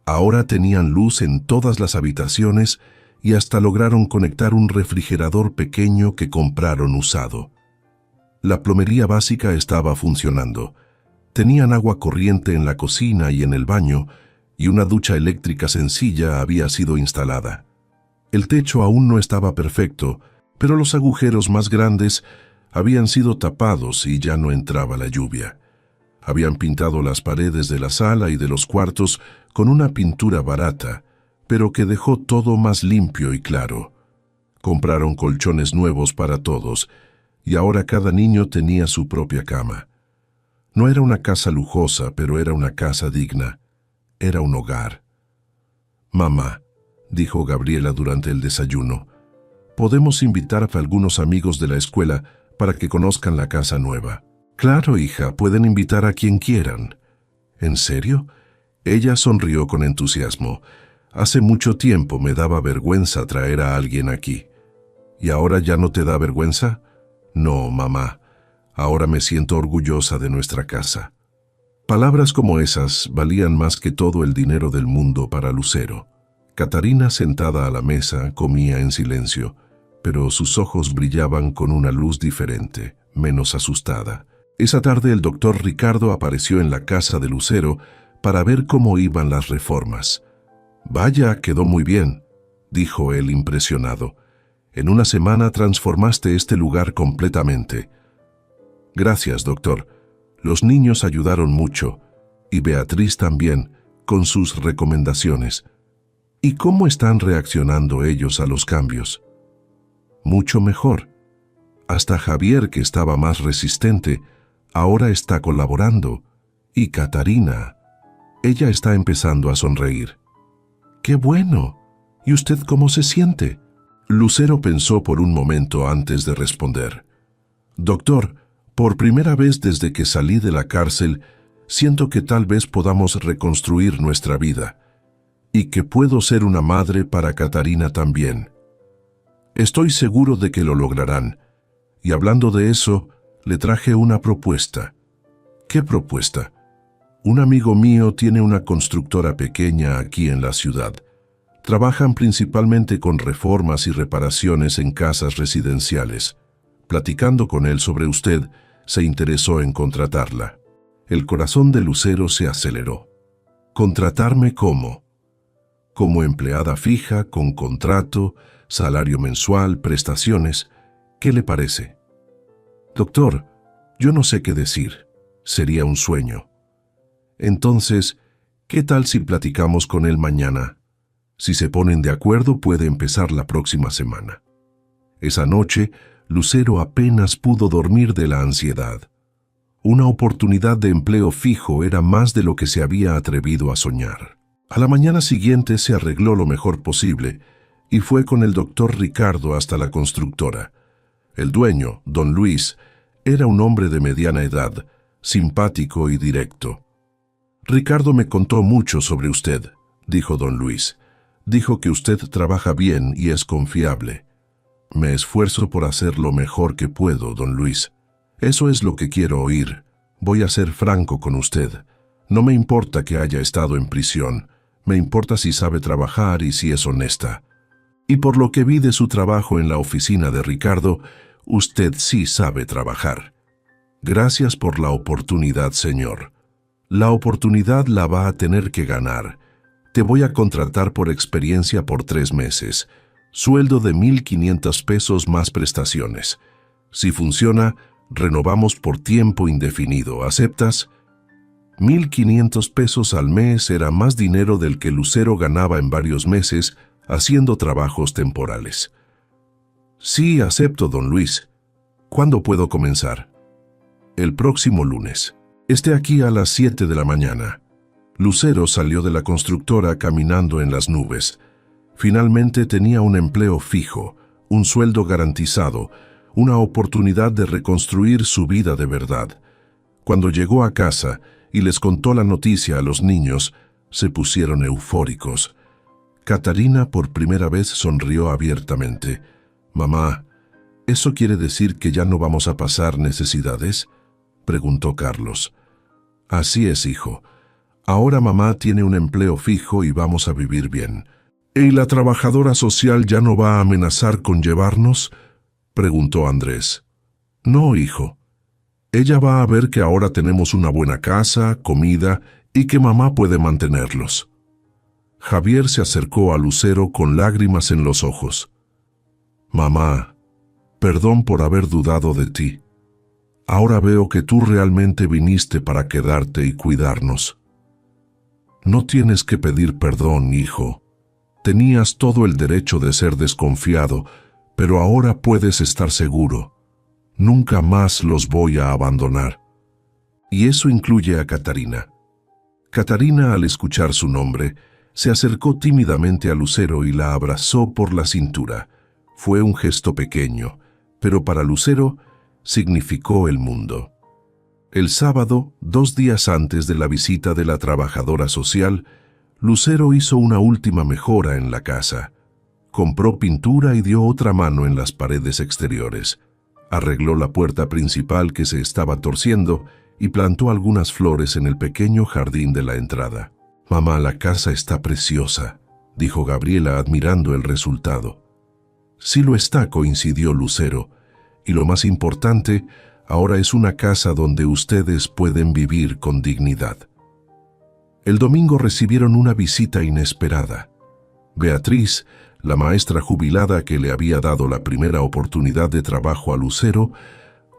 Ahora tenían luz en todas las habitaciones y hasta lograron conectar un refrigerador pequeño que compraron usado. La plomería básica estaba funcionando. Tenían agua corriente en la cocina y en el baño, y una ducha eléctrica sencilla había sido instalada. El techo aún no estaba perfecto, pero los agujeros más grandes habían sido tapados y ya no entraba la lluvia. Habían pintado las paredes de la sala y de los cuartos con una pintura barata, pero que dejó todo más limpio y claro. Compraron colchones nuevos para todos, y ahora cada niño tenía su propia cama. No era una casa lujosa, pero era una casa digna. Era un hogar. «Mamá», dijo Gabriela durante el desayuno, «podemos invitar a algunos amigos de la escuela para que conozcan la casa nueva». «Claro, hija, pueden invitar a quien quieran». «¿En serio?». Ella sonrió con entusiasmo. «Hace mucho tiempo me daba vergüenza traer a alguien aquí». «¿Y ahora ya no te da vergüenza?». «No, mamá. Ahora me siento orgullosa de nuestra casa». Palabras como esas valían más que todo el dinero del mundo para Lucero. Catarina, sentada a la mesa, comía en silencio, pero sus ojos brillaban con una luz diferente, menos asustada. Esa tarde el doctor Ricardo apareció en la casa de Lucero para ver cómo iban las reformas. «Vaya, quedó muy bien», dijo él impresionado. «En una semana transformaste este lugar completamente». «Gracias, doctor. Los niños ayudaron mucho, y Beatriz también, con sus recomendaciones». «¿Y cómo están reaccionando ellos a los cambios?». «Mucho mejor. Hasta Javier, que estaba más resistente, ahora está colaborando. Y Catarina, ella está empezando a sonreír». «¡Qué bueno! ¿Y usted cómo se siente?». Lucero pensó por un momento antes de responder. «Doctor, por primera vez desde que salí de la cárcel, siento que tal vez podamos reconstruir nuestra vida, y que puedo ser una madre para Catarina también. Estoy seguro de que lo lograrán. Y hablando de eso, le traje una propuesta». «¿Qué propuesta?». «Un amigo mío tiene una constructora pequeña aquí en la ciudad. Trabajan principalmente con reformas y reparaciones en casas residenciales. Platicando con él sobre usted, se interesó en contratarla». El corazón de Lucero se aceleró. «¿Contratarme cómo?». «Como empleada fija, con contrato, salario mensual, prestaciones. ¿Qué le parece?». «Doctor, yo no sé qué decir. Sería un sueño». «Entonces, ¿qué tal si platicamos con él mañana? Si se ponen de acuerdo, puede empezar la próxima semana». Esa noche, Lucero apenas pudo dormir de la ansiedad. Una oportunidad de empleo fijo era más de lo que se había atrevido a soñar. A la mañana siguiente se arregló lo mejor posible y fue con el doctor Ricardo hasta la constructora. El dueño, don Luis, era un hombre de mediana edad, simpático y directo. «Ricardo me contó mucho sobre usted», dijo don Luis. «Dijo que usted trabaja bien y es confiable». «Me esfuerzo por hacer lo mejor que puedo, don Luis. Eso es lo que quiero oír. Voy a ser franco con usted. No me importa que haya estado en prisión. Me importa si sabe trabajar y si es honesta. Y por lo que vi de su trabajo en la oficina de Ricardo, usted sí sabe trabajar. Gracias por la oportunidad, señor. La oportunidad la va a tener que ganar. Te voy a contratar por experiencia por 3 meses. Sueldo de 1,500 pesos más prestaciones. Si funciona, renovamos por tiempo indefinido. ¿Aceptas?». 1,500 pesos al mes era más dinero del que Lucero ganaba en varios meses haciendo trabajos temporales. «Sí, acepto, don Luis. ¿Cuándo puedo comenzar?». «El próximo lunes. Esté aquí a las 7 de la mañana». Lucero salió de la constructora caminando en las nubes. Finalmente tenía un empleo fijo, un sueldo garantizado, una oportunidad de reconstruir su vida de verdad. Cuando llegó a casa y les contó la noticia a los niños, se pusieron eufóricos. Catarina por primera vez sonrió abiertamente. «Mamá, ¿eso quiere decir que ya no vamos a pasar necesidades?», preguntó Carlos. «Así es, hijo. Ahora mamá tiene un empleo fijo y vamos a vivir bien». «¿Y la trabajadora social ya no va a amenazar con llevarnos?», preguntó Andrés. «No, hijo. Ella va a ver que ahora tenemos una buena casa, comida y que mamá puede mantenerlos». Javier se acercó a Lucero con lágrimas en los ojos. «Mamá, perdón por haber dudado de ti. Ahora veo que tú realmente viniste para quedarte y cuidarnos». «No tienes que pedir perdón, hijo. Tenías todo el derecho de ser desconfiado, pero ahora puedes estar seguro. Nunca más los voy a abandonar». Y eso incluye a Catarina. Catarina, al escuchar su nombre, se acercó tímidamente a Lucero y la abrazó por la cintura. Fue un gesto pequeño, pero para Lucero significó el mundo. El sábado, 2 días antes de la visita de la trabajadora social, Lucero hizo una última mejora en la casa. Compró pintura y dio otra mano en las paredes exteriores. Arregló la puerta principal que se estaba torciendo y plantó algunas flores en el pequeño jardín de la entrada. «Mamá, la casa está preciosa», dijo Gabriela admirando el resultado. «Sí lo está», coincidió Lucero, «y lo más importante, ahora es una casa donde ustedes pueden vivir con dignidad». El domingo recibieron una visita inesperada. Beatriz, la maestra jubilada que le había dado la primera oportunidad de trabajo a Lucero,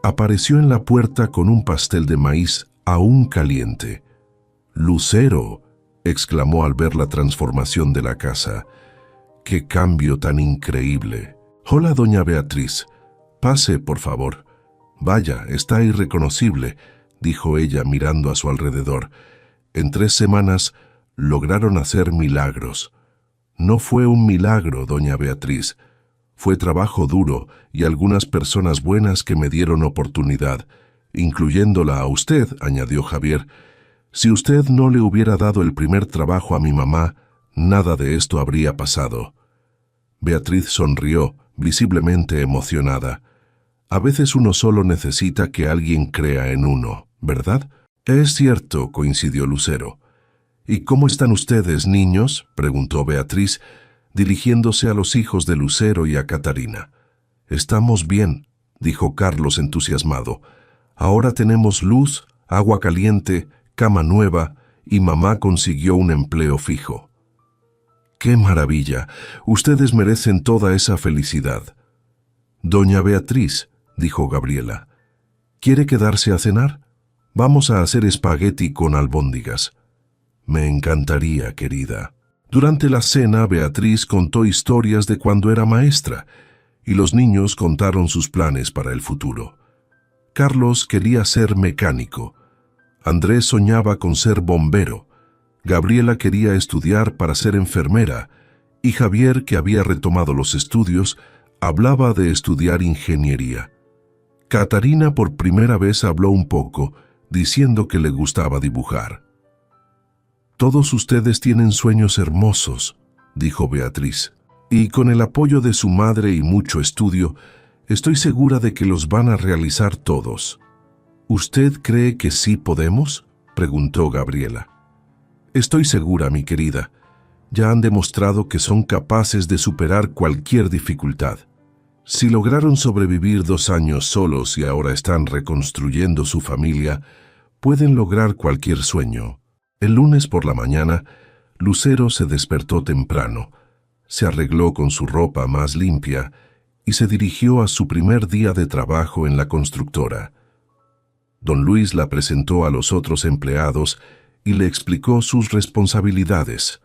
apareció en la puerta con un pastel de maíz aún caliente. «Lucero», exclamó al ver la transformación de la casa. «¡Qué cambio tan increíble!». «Hola, doña Beatriz. Pase, por favor». «Vaya, está irreconocible», dijo ella mirando a su alrededor. «En 3 semanas lograron hacer milagros». «No fue un milagro, doña Beatriz. Fue trabajo duro y algunas personas buenas que me dieron oportunidad, incluyéndola a usted», añadió Javier. «Si usted no le hubiera dado el primer trabajo a mi mamá, nada de esto habría pasado». Beatriz sonrió, visiblemente emocionada. «A veces uno solo necesita que alguien crea en uno, ¿verdad?». «Es cierto», coincidió Lucero. «¿Y cómo están ustedes, niños?», preguntó Beatriz, dirigiéndose a los hijos de Lucero y a Catarina. «Estamos bien», dijo Carlos entusiasmado. «Ahora tenemos luz, agua caliente, cama nueva y mamá consiguió un empleo fijo». «¡Qué maravilla! Ustedes merecen toda esa felicidad». «Doña Beatriz», dijo Gabriela, «¿quiere quedarse a cenar? Vamos a hacer espagueti con albóndigas». «Me encantaría, querida». Durante la cena, Beatriz contó historias de cuando era maestra, y los niños contaron sus planes para el futuro. Carlos quería ser mecánico. Andrés soñaba con ser bombero. Gabriela quería estudiar para ser enfermera, y Javier, que había retomado los estudios, hablaba de estudiar ingeniería. Catarina por primera vez habló un poco, diciendo que le gustaba dibujar. «Todos ustedes tienen sueños hermosos», dijo Beatriz, «y con el apoyo de su madre y mucho estudio, estoy segura de que los van a realizar todos». «¿Usted cree que sí podemos?», preguntó Gabriela. «Estoy segura, mi querida. Ya han demostrado que son capaces de superar cualquier dificultad. Si lograron sobrevivir 2 años solos y ahora están reconstruyendo su familia, pueden lograr cualquier sueño». El lunes por la mañana, Lucero se despertó temprano, se arregló con su ropa más limpia y se dirigió a su primer día de trabajo en la constructora. Don Luis la presentó a los otros empleados y le explicó sus responsabilidades.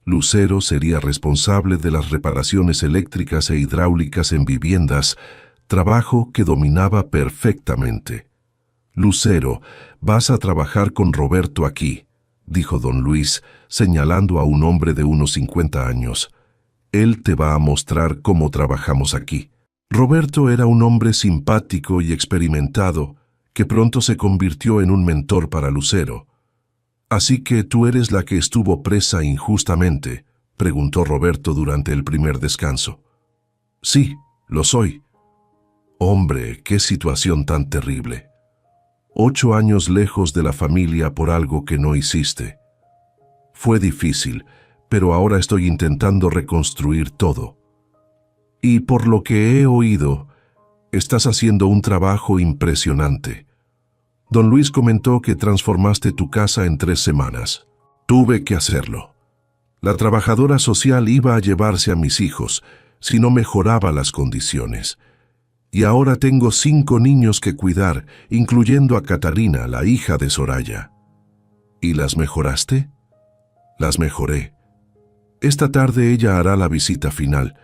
Lucero sería responsable de las reparaciones eléctricas e hidráulicas en viviendas, trabajo que dominaba perfectamente. «Lucero, vas a trabajar con Roberto aquí», dijo don Luis, señalando a un hombre de unos 50 años. «Él te va a mostrar cómo trabajamos aquí». Roberto era un hombre simpático y experimentado que pronto se convirtió en un mentor para Lucero. «¿Así que tú eres la que estuvo presa injustamente?», preguntó Roberto durante el primer descanso. «Sí, lo soy». «Hombre, qué situación tan terrible. 8 años lejos de la familia por algo que no hiciste. Fue difícil, pero ahora estoy intentando reconstruir todo. Y por lo que he oído, estás haciendo un trabajo impresionante. Don Luis comentó que transformaste tu casa en 3 semanas. Tuve que hacerlo. La trabajadora social iba a llevarse a mis hijos si no mejoraba las condiciones. Y ahora tengo 5 niños que cuidar, incluyendo a Catarina, la hija de Soraya». «¿Y las mejoraste?». «Las mejoré. Esta tarde ella hará la visita final.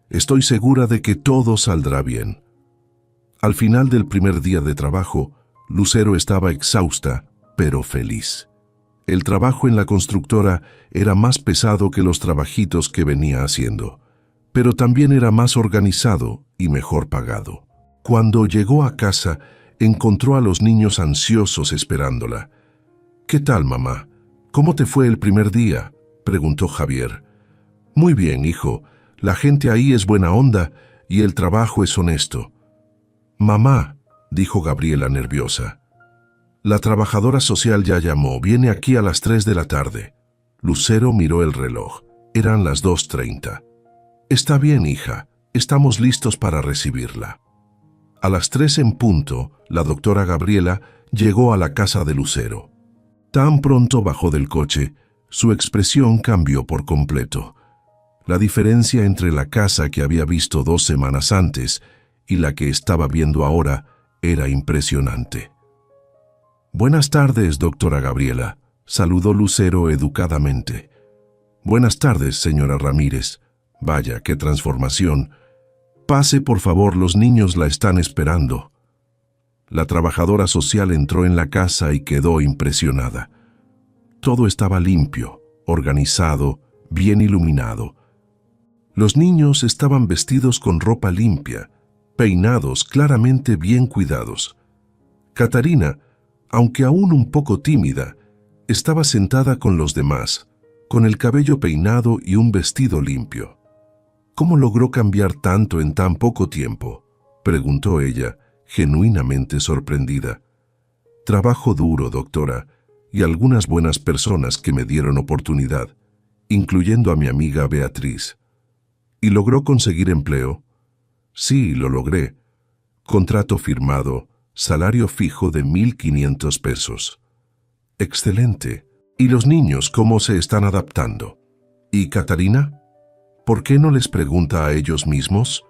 Estoy segura de que todo saldrá bien». Al final del primer día de trabajo, Lucero estaba exhausta, pero feliz. El trabajo en la constructora era más pesado que los trabajitos que venía haciendo, pero también era más organizado y mejor pagado. Cuando llegó a casa, encontró a los niños ansiosos esperándola. «¿Qué tal, mamá? ¿Cómo te fue el primer día?», preguntó Javier. «Muy bien, hijo. La gente ahí es buena onda y el trabajo es honesto». «Mamá», dijo Gabriela nerviosa. «La trabajadora social ya llamó. Viene aquí a las 3 de la tarde». Lucero miró el reloj. Eran las 2:30. «Está bien, hija. Estamos listos para recibirla». A las 3 en punto, la doctora Gabriela llegó a la casa de Lucero. Tan pronto bajó del coche, su expresión cambió por completo. La diferencia entre la casa que había visto 2 semanas antes y la que estaba viendo ahora era impresionante. «Buenas tardes, doctora Gabriela», saludó Lucero educadamente. «Buenas tardes, señora Ramírez. Vaya, qué transformación. Pase, por favor, los niños la están esperando». La trabajadora social entró en la casa y quedó impresionada. Todo estaba limpio, organizado, bien iluminado. Los niños estaban vestidos con ropa limpia, peinados, claramente bien cuidados. Catarina, aunque aún un poco tímida, estaba sentada con los demás, con el cabello peinado y un vestido limpio. «¿Cómo logró cambiar tanto en tan poco tiempo?», preguntó ella, genuinamente sorprendida. «Trabajo duro, doctora, y algunas buenas personas que me dieron oportunidad, incluyendo a mi amiga Beatriz». «¿Y logró conseguir empleo?». «Sí, lo logré. Contrato firmado, salario fijo de 1,500 pesos». «Excelente. ¿Y los niños cómo se están adaptando? ¿Y Catarina? ¿Por qué no les pregunta a ellos mismos?».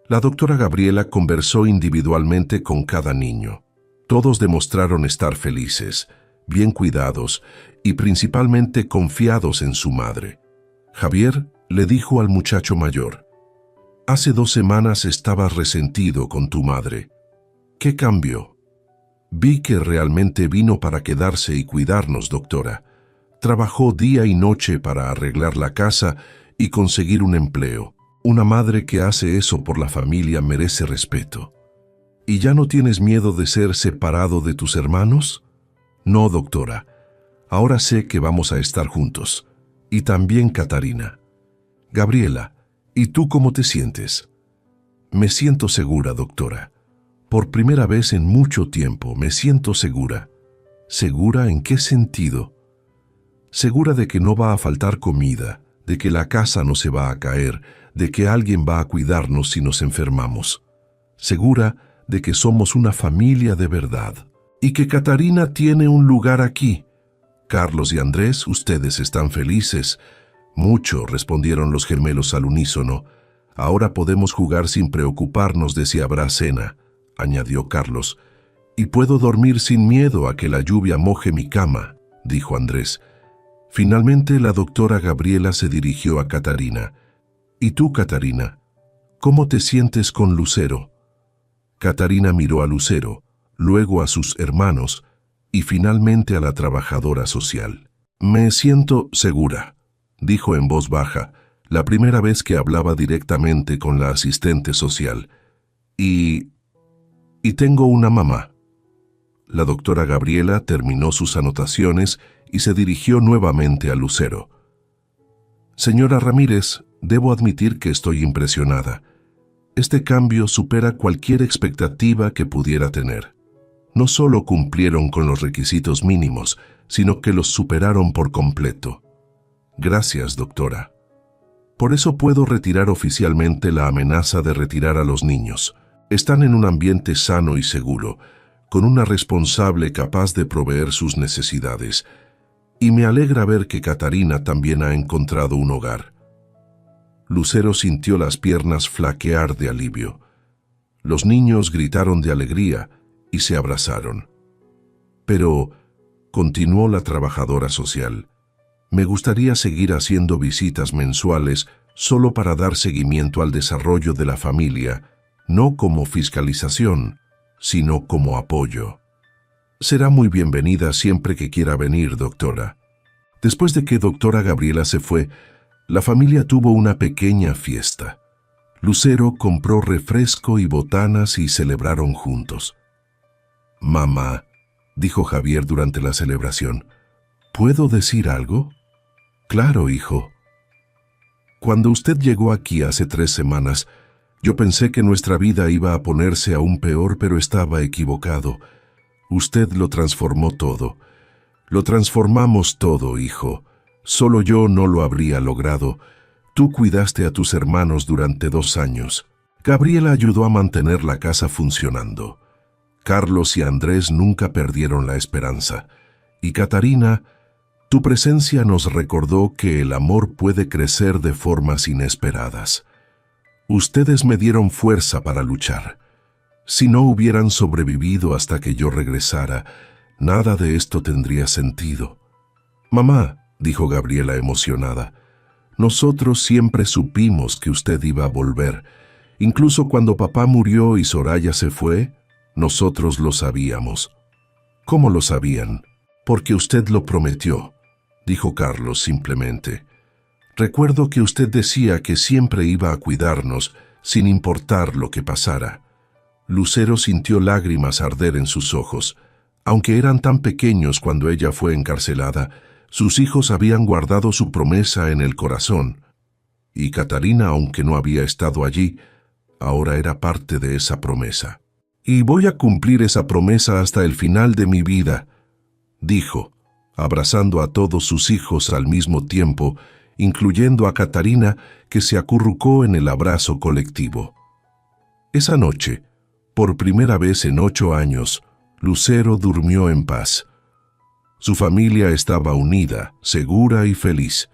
La doctora Gabriela conversó individualmente con cada niño. Todos demostraron estar felices, bien cuidados y principalmente confiados en su madre. Javier le dijo al muchacho mayor: «Hace 2 semanas estabas resentido con tu madre. ¿Qué cambió?». «Vi que realmente vino para quedarse y cuidarnos, doctora. Trabajó día y noche para arreglar la casa y conseguir un empleo. Una madre que hace eso por la familia merece respeto». «¿Y ya no tienes miedo de ser separado de tus hermanos?». «No, doctora. Ahora sé que vamos a estar juntos. Y también Catarina». «Gabriela, ¿y tú cómo te sientes?». «Me siento segura, doctora. Por primera vez en mucho tiempo me siento segura». «¿Segura en qué sentido?». «Segura de que no va a faltar comida, de que la casa no se va a caer, de que alguien va a cuidarnos si nos enfermamos. Segura de que somos una familia de verdad. Y que Catarina tiene un lugar aquí. Carlos y Andrés, ustedes están felices». «Mucho», respondieron los gemelos al unísono. «Ahora podemos jugar sin preocuparnos de si habrá cena», añadió Carlos. «Y puedo dormir sin miedo a que la lluvia moje mi cama», dijo Andrés. Finalmente la doctora Gabriela se dirigió a Catarina. «¿Y tú, Catarina? ¿Cómo te sientes con Lucero?». Catarina miró a Lucero, luego a sus hermanos y finalmente a la trabajadora social. «Me siento segura», dijo en voz baja, la primera vez que hablaba directamente con la asistente social. Y... y tengo una mamá. La doctora Gabriela terminó sus anotaciones y se dirigió nuevamente a Lucero. Señora Ramírez, debo admitir que estoy impresionada. Este cambio supera cualquier expectativa que pudiera tener. No solo cumplieron con los requisitos mínimos, sino que los superaron por completo. Gracias, doctora. Por eso puedo retirar oficialmente la amenaza de retirar a los niños. Están en un ambiente sano y seguro, con una responsable capaz de proveer sus necesidades. Y me alegra ver que Catarina también ha encontrado un hogar. Lucero sintió las piernas flaquear de alivio. Los niños gritaron de alegría y se abrazaron. Pero, continuó la trabajadora social, me gustaría seguir haciendo visitas mensuales solo para dar seguimiento al desarrollo de la familia, no como fiscalización, sino como apoyo. Será muy bienvenida siempre que quiera venir, doctora. Después de que doctora Gabriela se fue, la familia tuvo una pequeña fiesta. Lucero compró refresco y botanas y celebraron juntos. Mamá, dijo Javier durante la celebración, ¿puedo decir algo? Claro, hijo. Cuando usted llegó aquí hace 3 semanas, yo pensé que nuestra vida iba a ponerse aún peor, pero estaba equivocado. Usted lo transformó todo. Lo transformamos todo, hijo. Solo yo no lo habría logrado. Tú cuidaste a tus hermanos durante 2 años. Gabriela ayudó a mantener la casa funcionando. Carlos y Andrés nunca perdieron la esperanza. Y Catarina, tu presencia nos recordó que el amor puede crecer de formas inesperadas. Ustedes me dieron fuerza para luchar. Si no hubieran sobrevivido hasta que yo regresara, nada de esto tendría sentido. Mamá, dijo Gabriela emocionada, nosotros siempre supimos que usted iba a volver. Incluso cuando papá murió y Soraya se fue, nosotros lo sabíamos. ¿Cómo lo sabían? Porque usted lo prometió, dijo Carlos simplemente. Recuerdo que usted decía que siempre iba a cuidarnos, sin importar lo que pasara. Lucero sintió lágrimas arder en sus ojos. Aunque eran tan pequeños cuando ella fue encarcelada, sus hijos habían guardado su promesa en el corazón. Y Catarina, aunque no había estado allí, ahora era parte de esa promesa. Y voy a cumplir esa promesa hasta el final de mi vida, dijo, abrazando a todos sus hijos al mismo tiempo, incluyendo a Catarina, que se acurrucó en el abrazo colectivo. Esa noche, por primera vez en 8 años, Lucero durmió en paz. Su familia estaba unida, segura y feliz.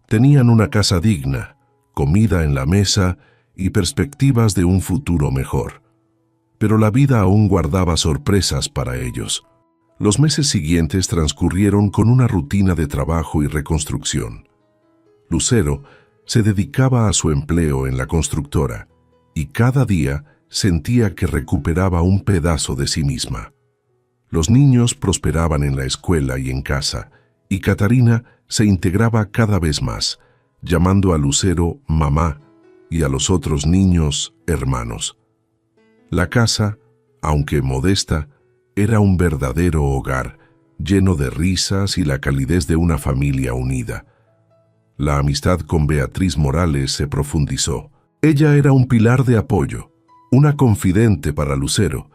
Tenían una casa digna, comida en la mesa y perspectivas de un futuro mejor. Pero la vida aún guardaba sorpresas para ellos. Los meses siguientes transcurrieron con una rutina de trabajo y reconstrucción. Lucero se dedicaba a su empleo en la constructora y cada día sentía que recuperaba un pedazo de sí misma. Los niños prosperaban en la escuela y en casa, y Catarina se integraba cada vez más, llamando a Lucero mamá y a los otros niños hermanos. La casa, aunque modesta, era un verdadero hogar, lleno de risas y la calidez de una familia unida. La amistad con Beatriz Morales se profundizó. Ella era un pilar de apoyo, una confidente para Lucero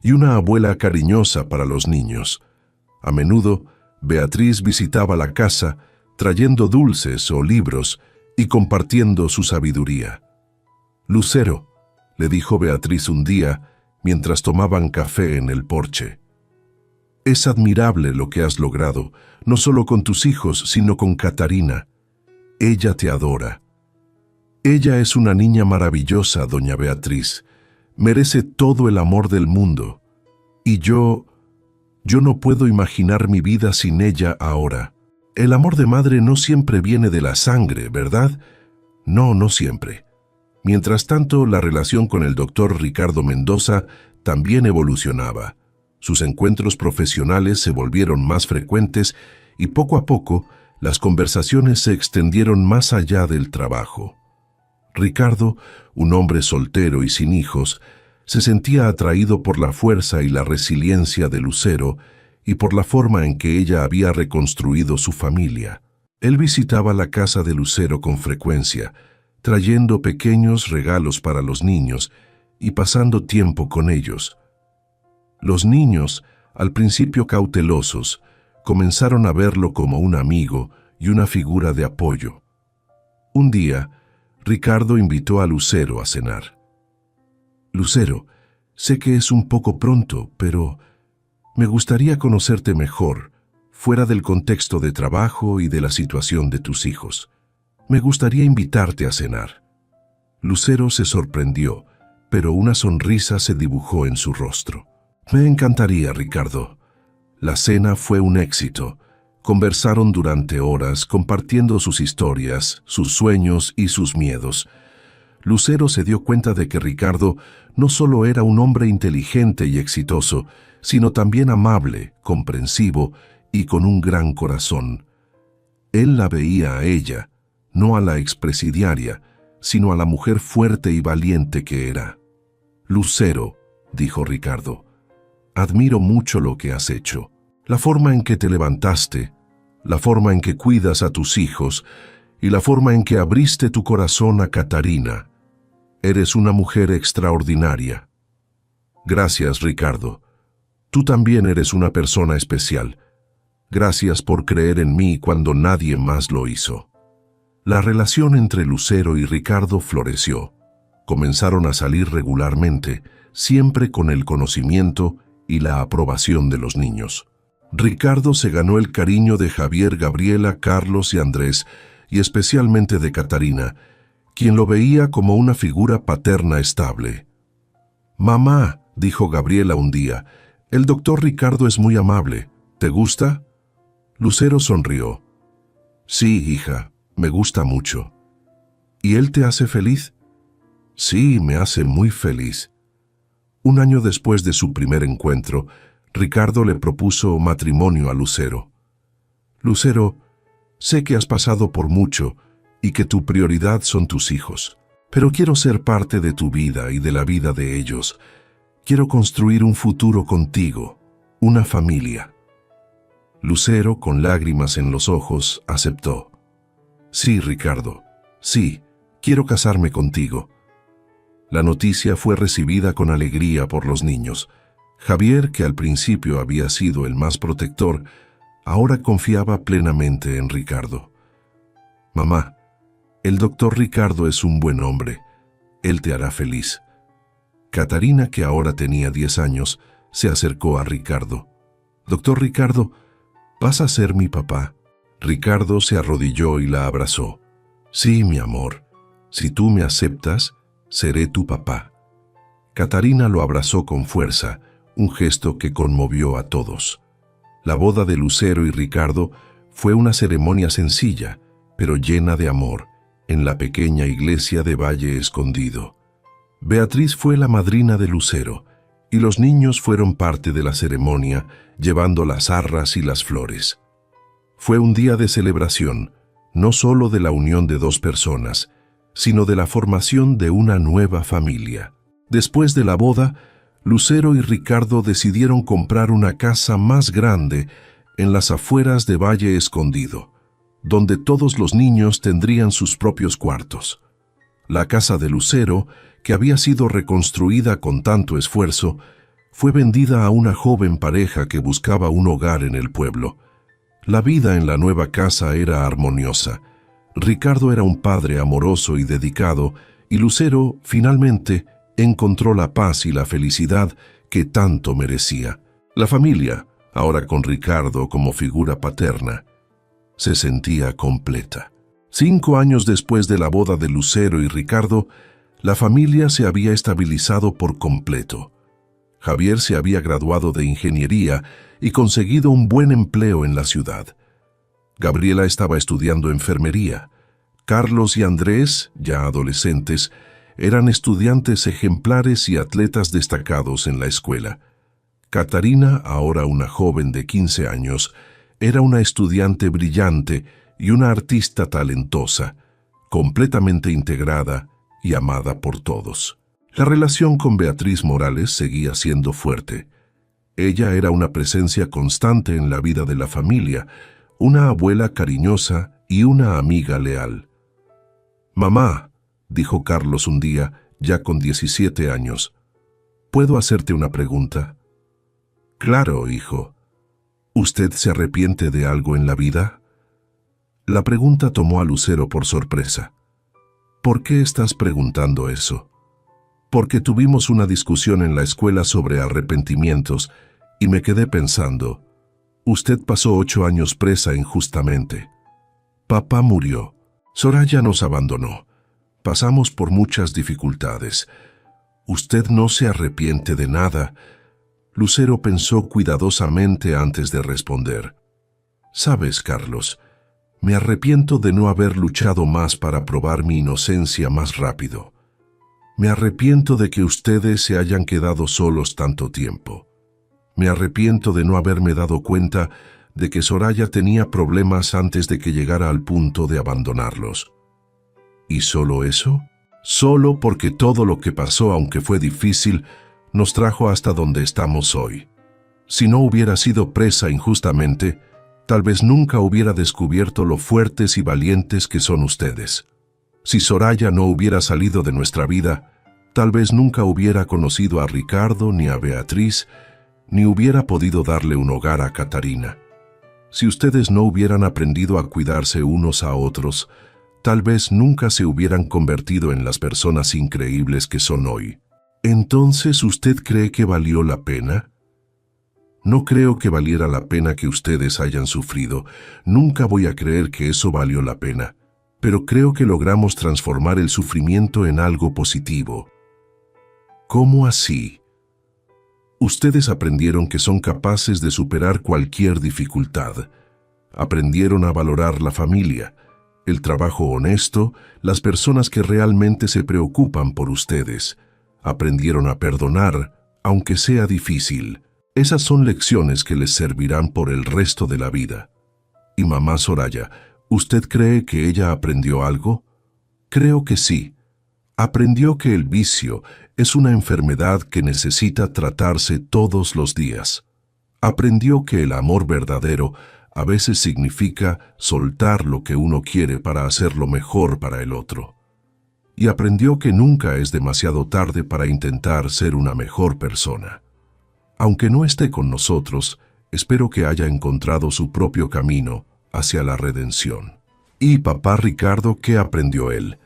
y una abuela cariñosa para los niños. A menudo, Beatriz visitaba la casa, trayendo dulces o libros y compartiendo su sabiduría. «Lucero», le dijo Beatriz un día, mientras tomaban café en el porche. «Es admirable lo que has logrado, no solo con tus hijos, sino con Catarina. Ella te adora». «Ella es una niña maravillosa, doña Beatriz. Merece todo el amor del mundo. Y yo no puedo imaginar mi vida sin ella ahora. El amor de madre no siempre viene de la sangre, ¿verdad? No, no siempre». Mientras tanto, la relación con el doctor Ricardo Mendoza también evolucionaba. Sus encuentros profesionales se volvieron más frecuentes y poco a poco las conversaciones se extendieron más allá del trabajo. Ricardo, un hombre soltero y sin hijos, Se sentía atraído por la fuerza y la resiliencia de Lucero y por la forma en que ella había reconstruido su familia. Él visitaba la casa de Lucero con frecuencia, trayendo pequeños regalos para los niños y pasando tiempo con ellos. Los niños, al principio cautelosos, comenzaron a verlo como un amigo y una figura de apoyo. Un día, Ricardo invitó a Lucero a cenar. «Lucero, sé que es un poco pronto, pero me gustaría conocerte mejor, fuera del contexto de trabajo y de la situación de tus hijos. Me gustaría invitarte a cenar». Lucero se sorprendió, pero una sonrisa se dibujó en su rostro. «Me encantaría, Ricardo». La cena fue un éxito. Conversaron durante horas, compartiendo sus historias, sus sueños y sus miedos. Lucero se dio cuenta de que Ricardo no solo era un hombre inteligente y exitoso, sino también amable, comprensivo y con un gran corazón. Él la veía a ella, no a la expresidiaria, sino a la mujer fuerte y valiente que era. «Lucero», dijo Ricardo, «admiro mucho lo que has hecho. La forma en que te levantaste, la forma en que cuidas a tus hijos y la forma en que abriste tu corazón a Catarina. Eres una mujer extraordinaria». «Gracias, Ricardo. Tú también eres una persona especial. Gracias por creer en mí cuando nadie más lo hizo». La relación entre Lucero y Ricardo floreció. Comenzaron a salir regularmente, siempre con el conocimiento y la aprobación de los niños. Ricardo se ganó el cariño de Javier, Gabriela, Carlos y Andrés, y especialmente de Catarina, quien lo veía como una figura paterna estable. «Mamá», dijo Gabriela un día, «el doctor Ricardo es muy amable. ¿Te gusta?» Lucero sonrió. «Sí, hija, me gusta mucho». «¿Y él te hace feliz?» «Sí, me hace muy feliz». Un año después de su primer encuentro, Ricardo le propuso matrimonio a Lucero. «Lucero, sé que has pasado por mucho y que tu prioridad son tus hijos, pero quiero ser parte de tu vida y de la vida de ellos. Quiero construir un futuro contigo, una familia». Lucero, con lágrimas en los ojos, aceptó. «Sí, Ricardo, sí, quiero casarme contigo». La noticia fue recibida con alegría por los niños. Javier, que al principio había sido el más protector, ahora confiaba plenamente en Ricardo. «Mamá, el doctor Ricardo es un buen hombre. Él te hará feliz». Catarina, que ahora tenía 10 años, se acercó a Ricardo. «Doctor Ricardo, ¿vas a ser mi papá?» Ricardo se arrodilló y la abrazó. «Sí, mi amor. Si tú me aceptas, seré tu papá». Catarina lo abrazó con fuerza, un gesto que conmovió a todos. La boda de Lucero y Ricardo fue una ceremonia sencilla, pero llena de amor, en la pequeña iglesia de Valle Escondido. Beatriz fue la madrina de Lucero, y los niños fueron parte de la ceremonia, llevando las arras y las flores. Fue un día de celebración, no solo de la unión de dos personas, sino de la formación de una nueva familia. Después de la boda, Lucero y Ricardo decidieron comprar una casa más grande en las afueras de Valle Escondido, donde todos los niños tendrían sus propios cuartos. La casa de Lucero, que había sido reconstruida con tanto esfuerzo, fue vendida a una joven pareja que buscaba un hogar en el pueblo. La vida en la nueva casa era armoniosa. Ricardo era un padre amoroso y dedicado, y Lucero, finalmente, encontró la paz y la felicidad que tanto merecía. La familia, ahora con Ricardo como figura paterna, se sentía completa. 5 años después de la boda de Lucero y Ricardo, la familia se había estabilizado por completo. Javier se había graduado de ingeniería y conseguido un buen empleo en la ciudad. Gabriela estaba estudiando enfermería. Carlos y Andrés, ya adolescentes, eran estudiantes ejemplares y atletas destacados en la escuela. Catarina, ahora una joven de 15 años, era una estudiante brillante y una artista talentosa, completamente integrada y amada por todos. La relación con Beatriz Morales seguía siendo fuerte. Ella era una presencia constante en la vida de la familia, una abuela cariñosa y una amiga leal. «Mamá», dijo Carlos un día, ya con 17 años, «¿puedo hacerte una pregunta?» «Claro, hijo. ¿Usted se arrepiente de algo en la vida?» La pregunta tomó a Lucero por sorpresa. «¿Por qué estás preguntando eso?» «Porque tuvimos una discusión en la escuela sobre arrepentimientos y me quedé pensando, usted pasó 8 años presa injustamente. Papá murió. Soraya nos abandonó. Pasamos por muchas dificultades. Usted no se arrepiente de nada». Lucero pensó cuidadosamente antes de responder. «Sabes, Carlos, me arrepiento de no haber luchado más para probar mi inocencia más rápido. Me arrepiento de que ustedes se hayan quedado solos tanto tiempo. Me arrepiento de no haberme dado cuenta de que Soraya tenía problemas antes de que llegara al punto de abandonarlos. ¿Y solo eso? Solo porque todo lo que pasó, aunque fue difícil, nos trajo hasta donde estamos hoy. Si no hubiera sido presa injustamente, tal vez nunca hubiera descubierto lo fuertes y valientes que son ustedes. Si Soraya no hubiera salido de nuestra vida, tal vez nunca hubiera conocido a Ricardo ni a Beatriz, ni hubiera podido darle un hogar a Catarina. Si ustedes no hubieran aprendido a cuidarse unos a otros, tal vez nunca se hubieran convertido en las personas increíbles que son hoy. ¿Entonces usted cree que valió la pena? No creo que valiera la pena que ustedes hayan sufrido. Nunca voy a creer que eso valió la pena. Pero creo que logramos transformar el sufrimiento en algo positivo». «¿Cómo así?» «Ustedes aprendieron que son capaces de superar cualquier dificultad. Aprendieron a valorar la familia, el trabajo honesto, las personas que realmente se preocupan por ustedes. Aprendieron a perdonar, aunque sea difícil. Esas son lecciones que les servirán por el resto de la vida. Y mamá Soraya, ¿usted cree que ella aprendió algo?» «Creo que sí. Aprendió que el vicio es una enfermedad que necesita tratarse todos los días. Aprendió que el amor verdadero a veces significa soltar lo que uno quiere para hacerlo mejor para el otro. Y aprendió que nunca es demasiado tarde para intentar ser una mejor persona. Aunque no esté con nosotros, espero que haya encontrado su propio camino hacia la redención». «¿Y papá Ricardo, qué aprendió él?»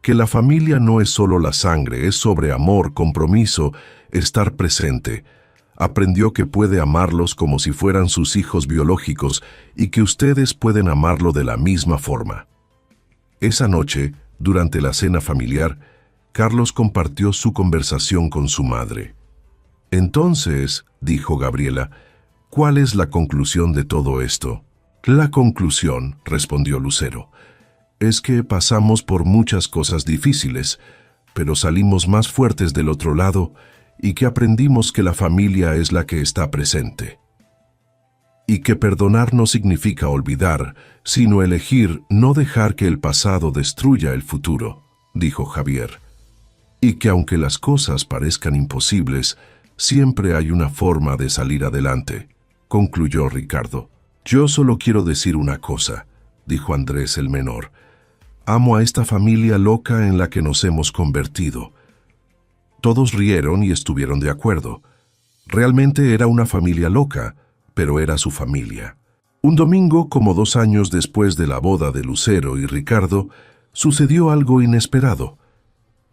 «Que la familia no es solo la sangre, es sobre amor, compromiso, estar presente. Aprendió que puede amarlos como si fueran sus hijos biológicos y que ustedes pueden amarlo de la misma forma». Esa noche, durante la cena familiar, Carlos compartió su conversación con su madre. «Entonces», dijo Gabriela, «¿cuál es la conclusión de todo esto?» «La conclusión», respondió Lucero, «es que pasamos por muchas cosas difíciles, pero salimos más fuertes del otro lado y que aprendimos que la familia es la que está presente. Y que perdonar no significa olvidar, sino elegir no dejar que el pasado destruya el futuro», dijo Javier. «Y que aunque las cosas parezcan imposibles, siempre hay una forma de salir adelante», concluyó Ricardo. «Yo solo quiero decir una cosa», dijo Andrés el menor. «Amo a esta familia loca en la que nos hemos convertido». Todos rieron y estuvieron de acuerdo. Realmente era una familia loca, pero era su familia. Un domingo, como 2 años después de la boda de Lucero y Ricardo, sucedió algo inesperado.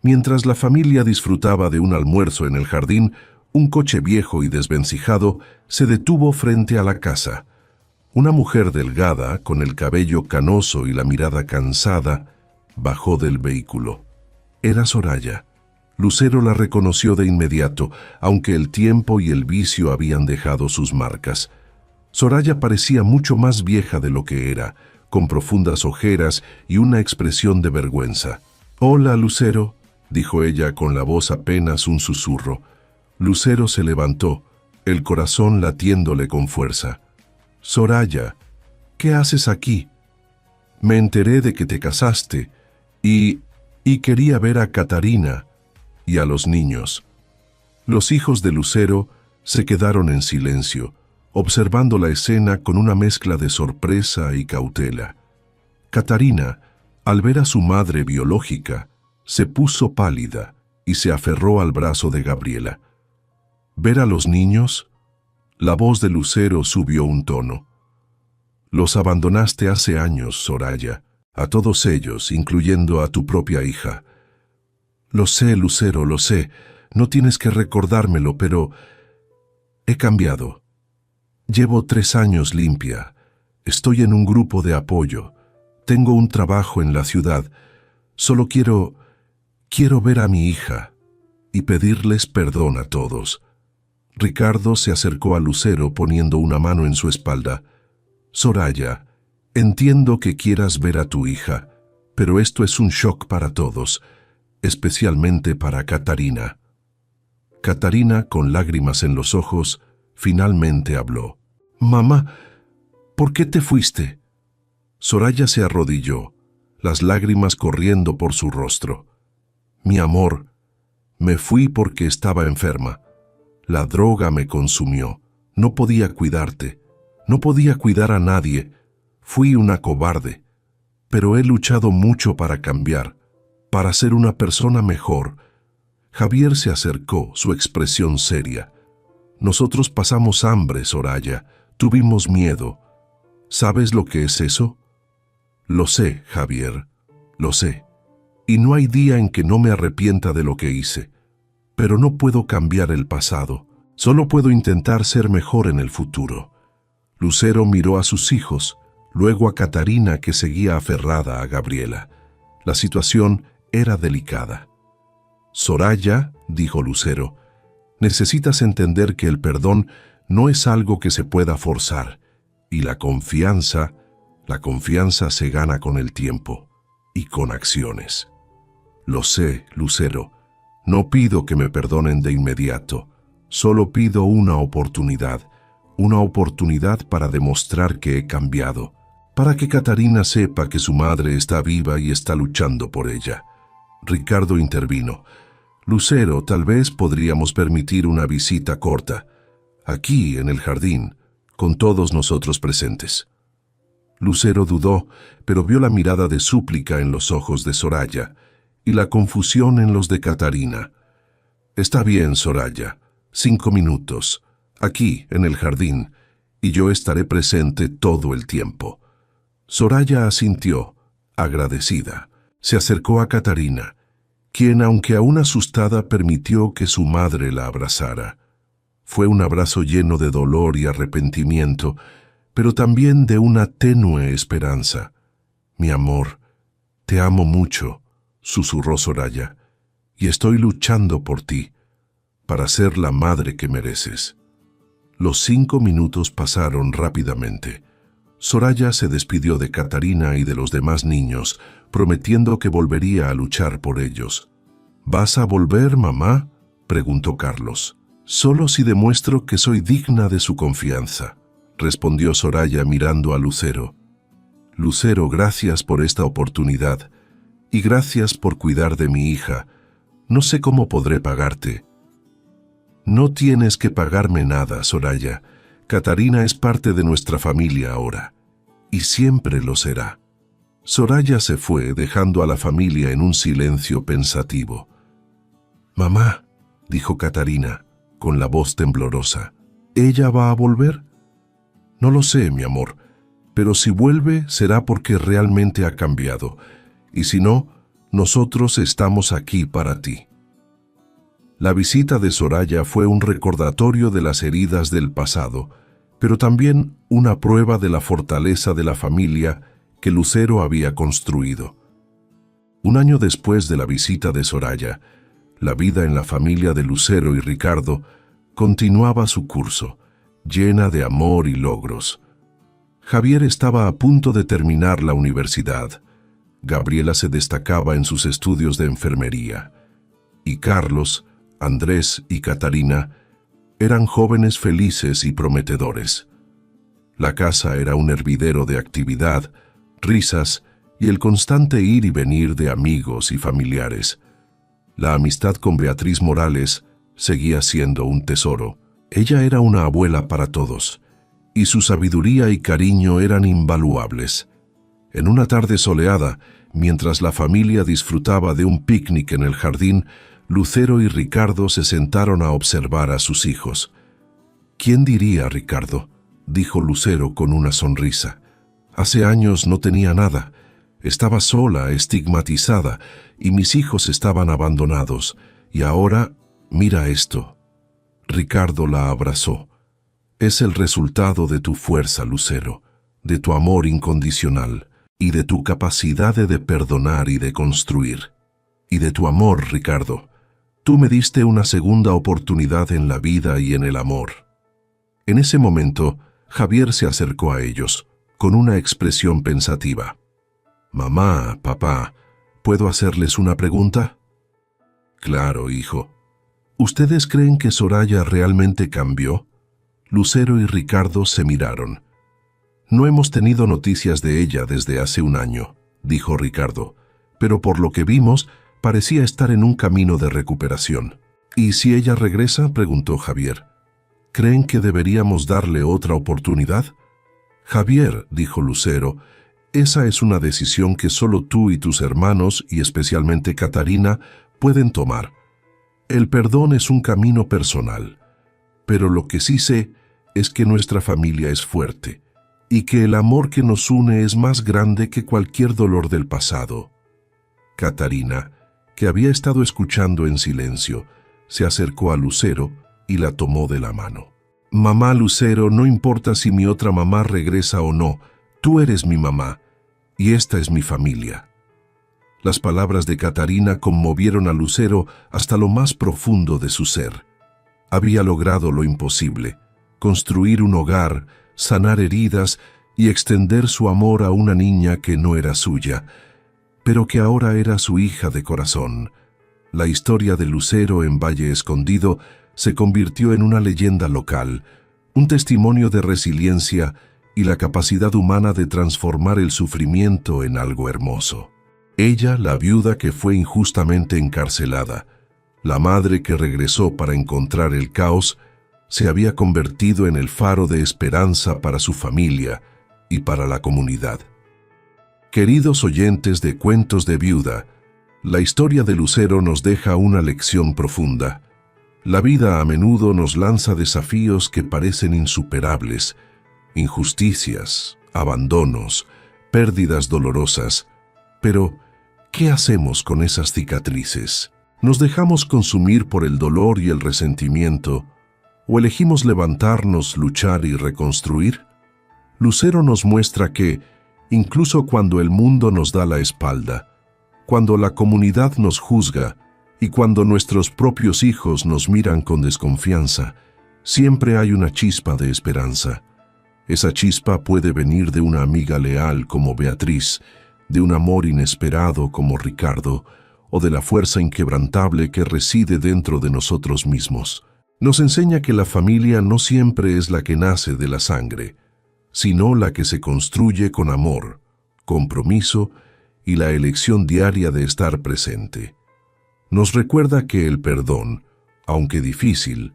Mientras la familia disfrutaba de un almuerzo en el jardín, un coche viejo y desvencijado se detuvo frente a la casa. Una mujer delgada, con el cabello canoso y la mirada cansada, bajó del vehículo. Era Soraya. Lucero la reconoció de inmediato, aunque el tiempo y el vicio habían dejado sus marcas. Soraya parecía mucho más vieja de lo que era, con profundas ojeras y una expresión de vergüenza. «Hola, Lucero», dijo ella con la voz apenas un susurro. Lucero se levantó, el corazón latiéndole con fuerza. «Soraya, ¿qué haces aquí? Me enteré de que te casaste y quería ver a Catarina». y a los niños. Los hijos de Lucero se quedaron en silencio, observando la escena con una mezcla de sorpresa y cautela. Catarina, al ver a su madre biológica, se puso pálida y se aferró al brazo de Gabriela. ¿Ver a los niños? La voz de Lucero subió un tono. Los abandonaste hace años, Soraya, a todos ellos, incluyendo a tu propia hija. Lo sé, Lucero, lo sé. No tienes que recordármelo, pero he cambiado. Llevo 3 años limpia. Estoy en un grupo de apoyo. Tengo un trabajo en la ciudad. Solo quiero ver a mi hija y pedirles perdón a todos. Ricardo se acercó a Lucero poniendo una mano en su espalda. Soraya, entiendo que quieras ver a tu hija, pero esto es un shock para todos, especialmente para Catarina. Catarina, con lágrimas en los ojos, finalmente habló. Mamá, ¿por qué te fuiste? Soraya se arrodilló, las lágrimas corriendo por su rostro. Mi amor, me fui porque estaba enferma. La droga me consumió. No podía cuidarte. No podía cuidar a nadie. Fui una cobarde. Pero he luchado mucho para cambiar, para ser una persona mejor. Javier se acercó, su expresión seria. Nosotros pasamos hambre, Soraya. Tuvimos miedo. ¿Sabes lo que es eso? Lo sé, Javier. Lo sé. Y no hay día en que no me arrepienta de lo que hice. Pero no puedo cambiar el pasado. Solo puedo intentar ser mejor en el futuro. Lucero miró a sus hijos, luego a Catarina, que seguía aferrada a Gabriela. La situación era delicada. Soraya, dijo Lucero, necesitas entender que el perdón no es algo que se pueda forzar, y la confianza se gana con el tiempo y con acciones. Lo sé, Lucero. No pido que me perdonen de inmediato. Solo pido una oportunidad para demostrar que he cambiado, para que Catarina sepa que su madre está viva y está luchando por ella. Ricardo intervino. Lucero, tal vez podríamos permitir una visita corta, aquí en el jardín, con todos nosotros presentes. Lucero dudó, pero vio la mirada de súplica en los ojos de Soraya y la confusión en los de Catarina. Está bien, Soraya, 5 minutos, aquí en el jardín, y yo estaré presente todo el tiempo. Soraya asintió, agradecida. Se acercó a Catarina, quien, aunque aún asustada, permitió que su madre la abrazara. Fue un abrazo lleno de dolor y arrepentimiento, pero también de una tenue esperanza. Mi amor, te amo mucho, susurró Soraya, y estoy luchando por ti, para ser la madre que mereces. Los 5 minutos pasaron rápidamente. Soraya se despidió de Catarina y de los demás niños, prometiendo que volvería a luchar por ellos. ¿Vas a volver, mamá?, preguntó Carlos. Solo si demuestro que soy digna de su confianza, respondió Soraya mirando a Lucero. Lucero, gracias por esta oportunidad, y gracias por cuidar de mi hija. No sé cómo podré pagarte. No tienes que pagarme nada, Soraya. Catarina es parte de nuestra familia ahora, y siempre lo será. Soraya se fue, dejando a la familia en un silencio pensativo. Mamá, dijo Catarina, con la voz temblorosa, ¿ella va a volver? No lo sé, mi amor, pero si vuelve será porque realmente ha cambiado, y si no, nosotros estamos aquí para ti. La visita de Soraya fue un recordatorio de las heridas del pasado, pero también una prueba de la fortaleza de la familia que Lucero había construido. Un año después de la visita de Soraya, la vida en la familia de Lucero y Ricardo continuaba su curso, llena de amor y logros. Javier estaba a punto de terminar la universidad. Gabriela se destacaba en sus estudios de enfermería. Y Carlos, Andrés y Catarina eran jóvenes felices y prometedores. La casa era un hervidero de actividad, risas y el constante ir y venir de amigos y familiares. La amistad con Beatriz Morales seguía siendo un tesoro. Ella era una abuela para todos, y su sabiduría y cariño eran invaluables. En una tarde soleada, mientras la familia disfrutaba de un picnic en el jardín, Lucero y Ricardo se sentaron a observar a sus hijos. «¿Quién diría, Ricardo?», dijo Lucero con una sonrisa. «Hace años no tenía nada. Estaba sola, estigmatizada, y mis hijos estaban abandonados. Y ahora, mira esto». Ricardo la abrazó. «Es el resultado de tu fuerza, Lucero, de tu amor incondicional y de tu capacidad de perdonar y de construir. Y de tu amor, Ricardo. Tú me diste una segunda oportunidad en la vida y en el amor». En ese momento, Javier se acercó a ellos, con una expresión pensativa. «Mamá, papá, ¿puedo hacerles una pregunta?». «Claro, hijo». «¿Ustedes creen que Soraya realmente cambió?». Lucero y Ricardo se miraron. «No hemos tenido noticias de ella desde hace un año», dijo Ricardo, «pero por lo que vimos, parecía estar en un camino de recuperación». «¿Y si ella regresa?», preguntó Javier. «¿Creen que deberíamos darle otra oportunidad?». «Javier», dijo Lucero, «esa es una decisión que solo tú y tus hermanos, y especialmente Catarina, pueden tomar. El perdón es un camino personal, pero lo que sí sé es que nuestra familia es fuerte y que el amor que nos une es más grande que cualquier dolor del pasado». Catarina, que había estado escuchando en silencio, se acercó a Lucero y la tomó de la mano. «Mamá Lucero, no importa si mi otra mamá regresa o no, tú eres mi mamá, y esta es mi familia». Las palabras de Catarina conmovieron a Lucero hasta lo más profundo de su ser. Había logrado lo imposible: construir un hogar, sanar heridas y extender su amor a una niña que no era suya, pero que ahora era su hija de corazón. La historia de Lucero en Valle Escondido se convirtió en una leyenda local, un testimonio de resiliencia y la capacidad humana de transformar el sufrimiento en algo hermoso. Ella, la viuda que fue injustamente encarcelada, la madre que regresó para encontrar el caos, se había convertido en el faro de esperanza para su familia y para la comunidad. Queridos oyentes de Cuentos de Viuda, la historia de Lucero nos deja una lección profunda. La vida a menudo nos lanza desafíos que parecen insuperables: injusticias, abandonos, pérdidas dolorosas. Pero, ¿qué hacemos con esas cicatrices? ¿Nos dejamos consumir por el dolor y el resentimiento, o elegimos levantarnos, luchar y reconstruir? Lucero nos muestra que, incluso cuando el mundo nos da la espalda, cuando la comunidad nos juzga y cuando nuestros propios hijos nos miran con desconfianza, siempre hay una chispa de esperanza. Esa chispa puede venir de una amiga leal como Beatriz, de un amor inesperado como Ricardo, o de la fuerza inquebrantable que reside dentro de nosotros mismos. Nos enseña que la familia no siempre es la que nace de la sangre, sino la que se construye con amor, compromiso y la elección diaria de estar presente. Nos recuerda que el perdón, aunque difícil,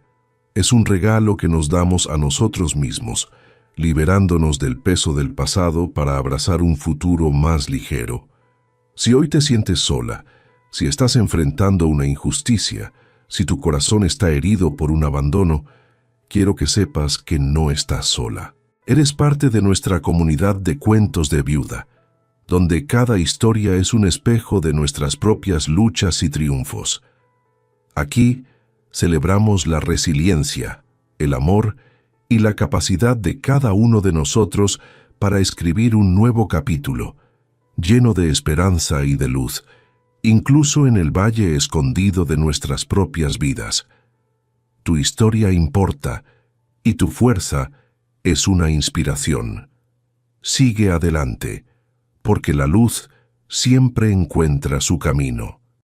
es un regalo que nos damos a nosotros mismos, liberándonos del peso del pasado para abrazar un futuro más ligero. Si hoy te sientes sola, si estás enfrentando una injusticia, si tu corazón está herido por un abandono, quiero que sepas que no estás sola. Eres parte de nuestra comunidad de Cuentos de Viuda, donde cada historia es un espejo de nuestras propias luchas y triunfos. Aquí celebramos la resiliencia, el amor y la capacidad de cada uno de nosotros para escribir un nuevo capítulo, lleno de esperanza y de luz, incluso en el valle escondido de nuestras propias vidas. Tu historia importa y tu fuerza es una inspiración. Sigue adelante, porque la luz siempre encuentra su camino.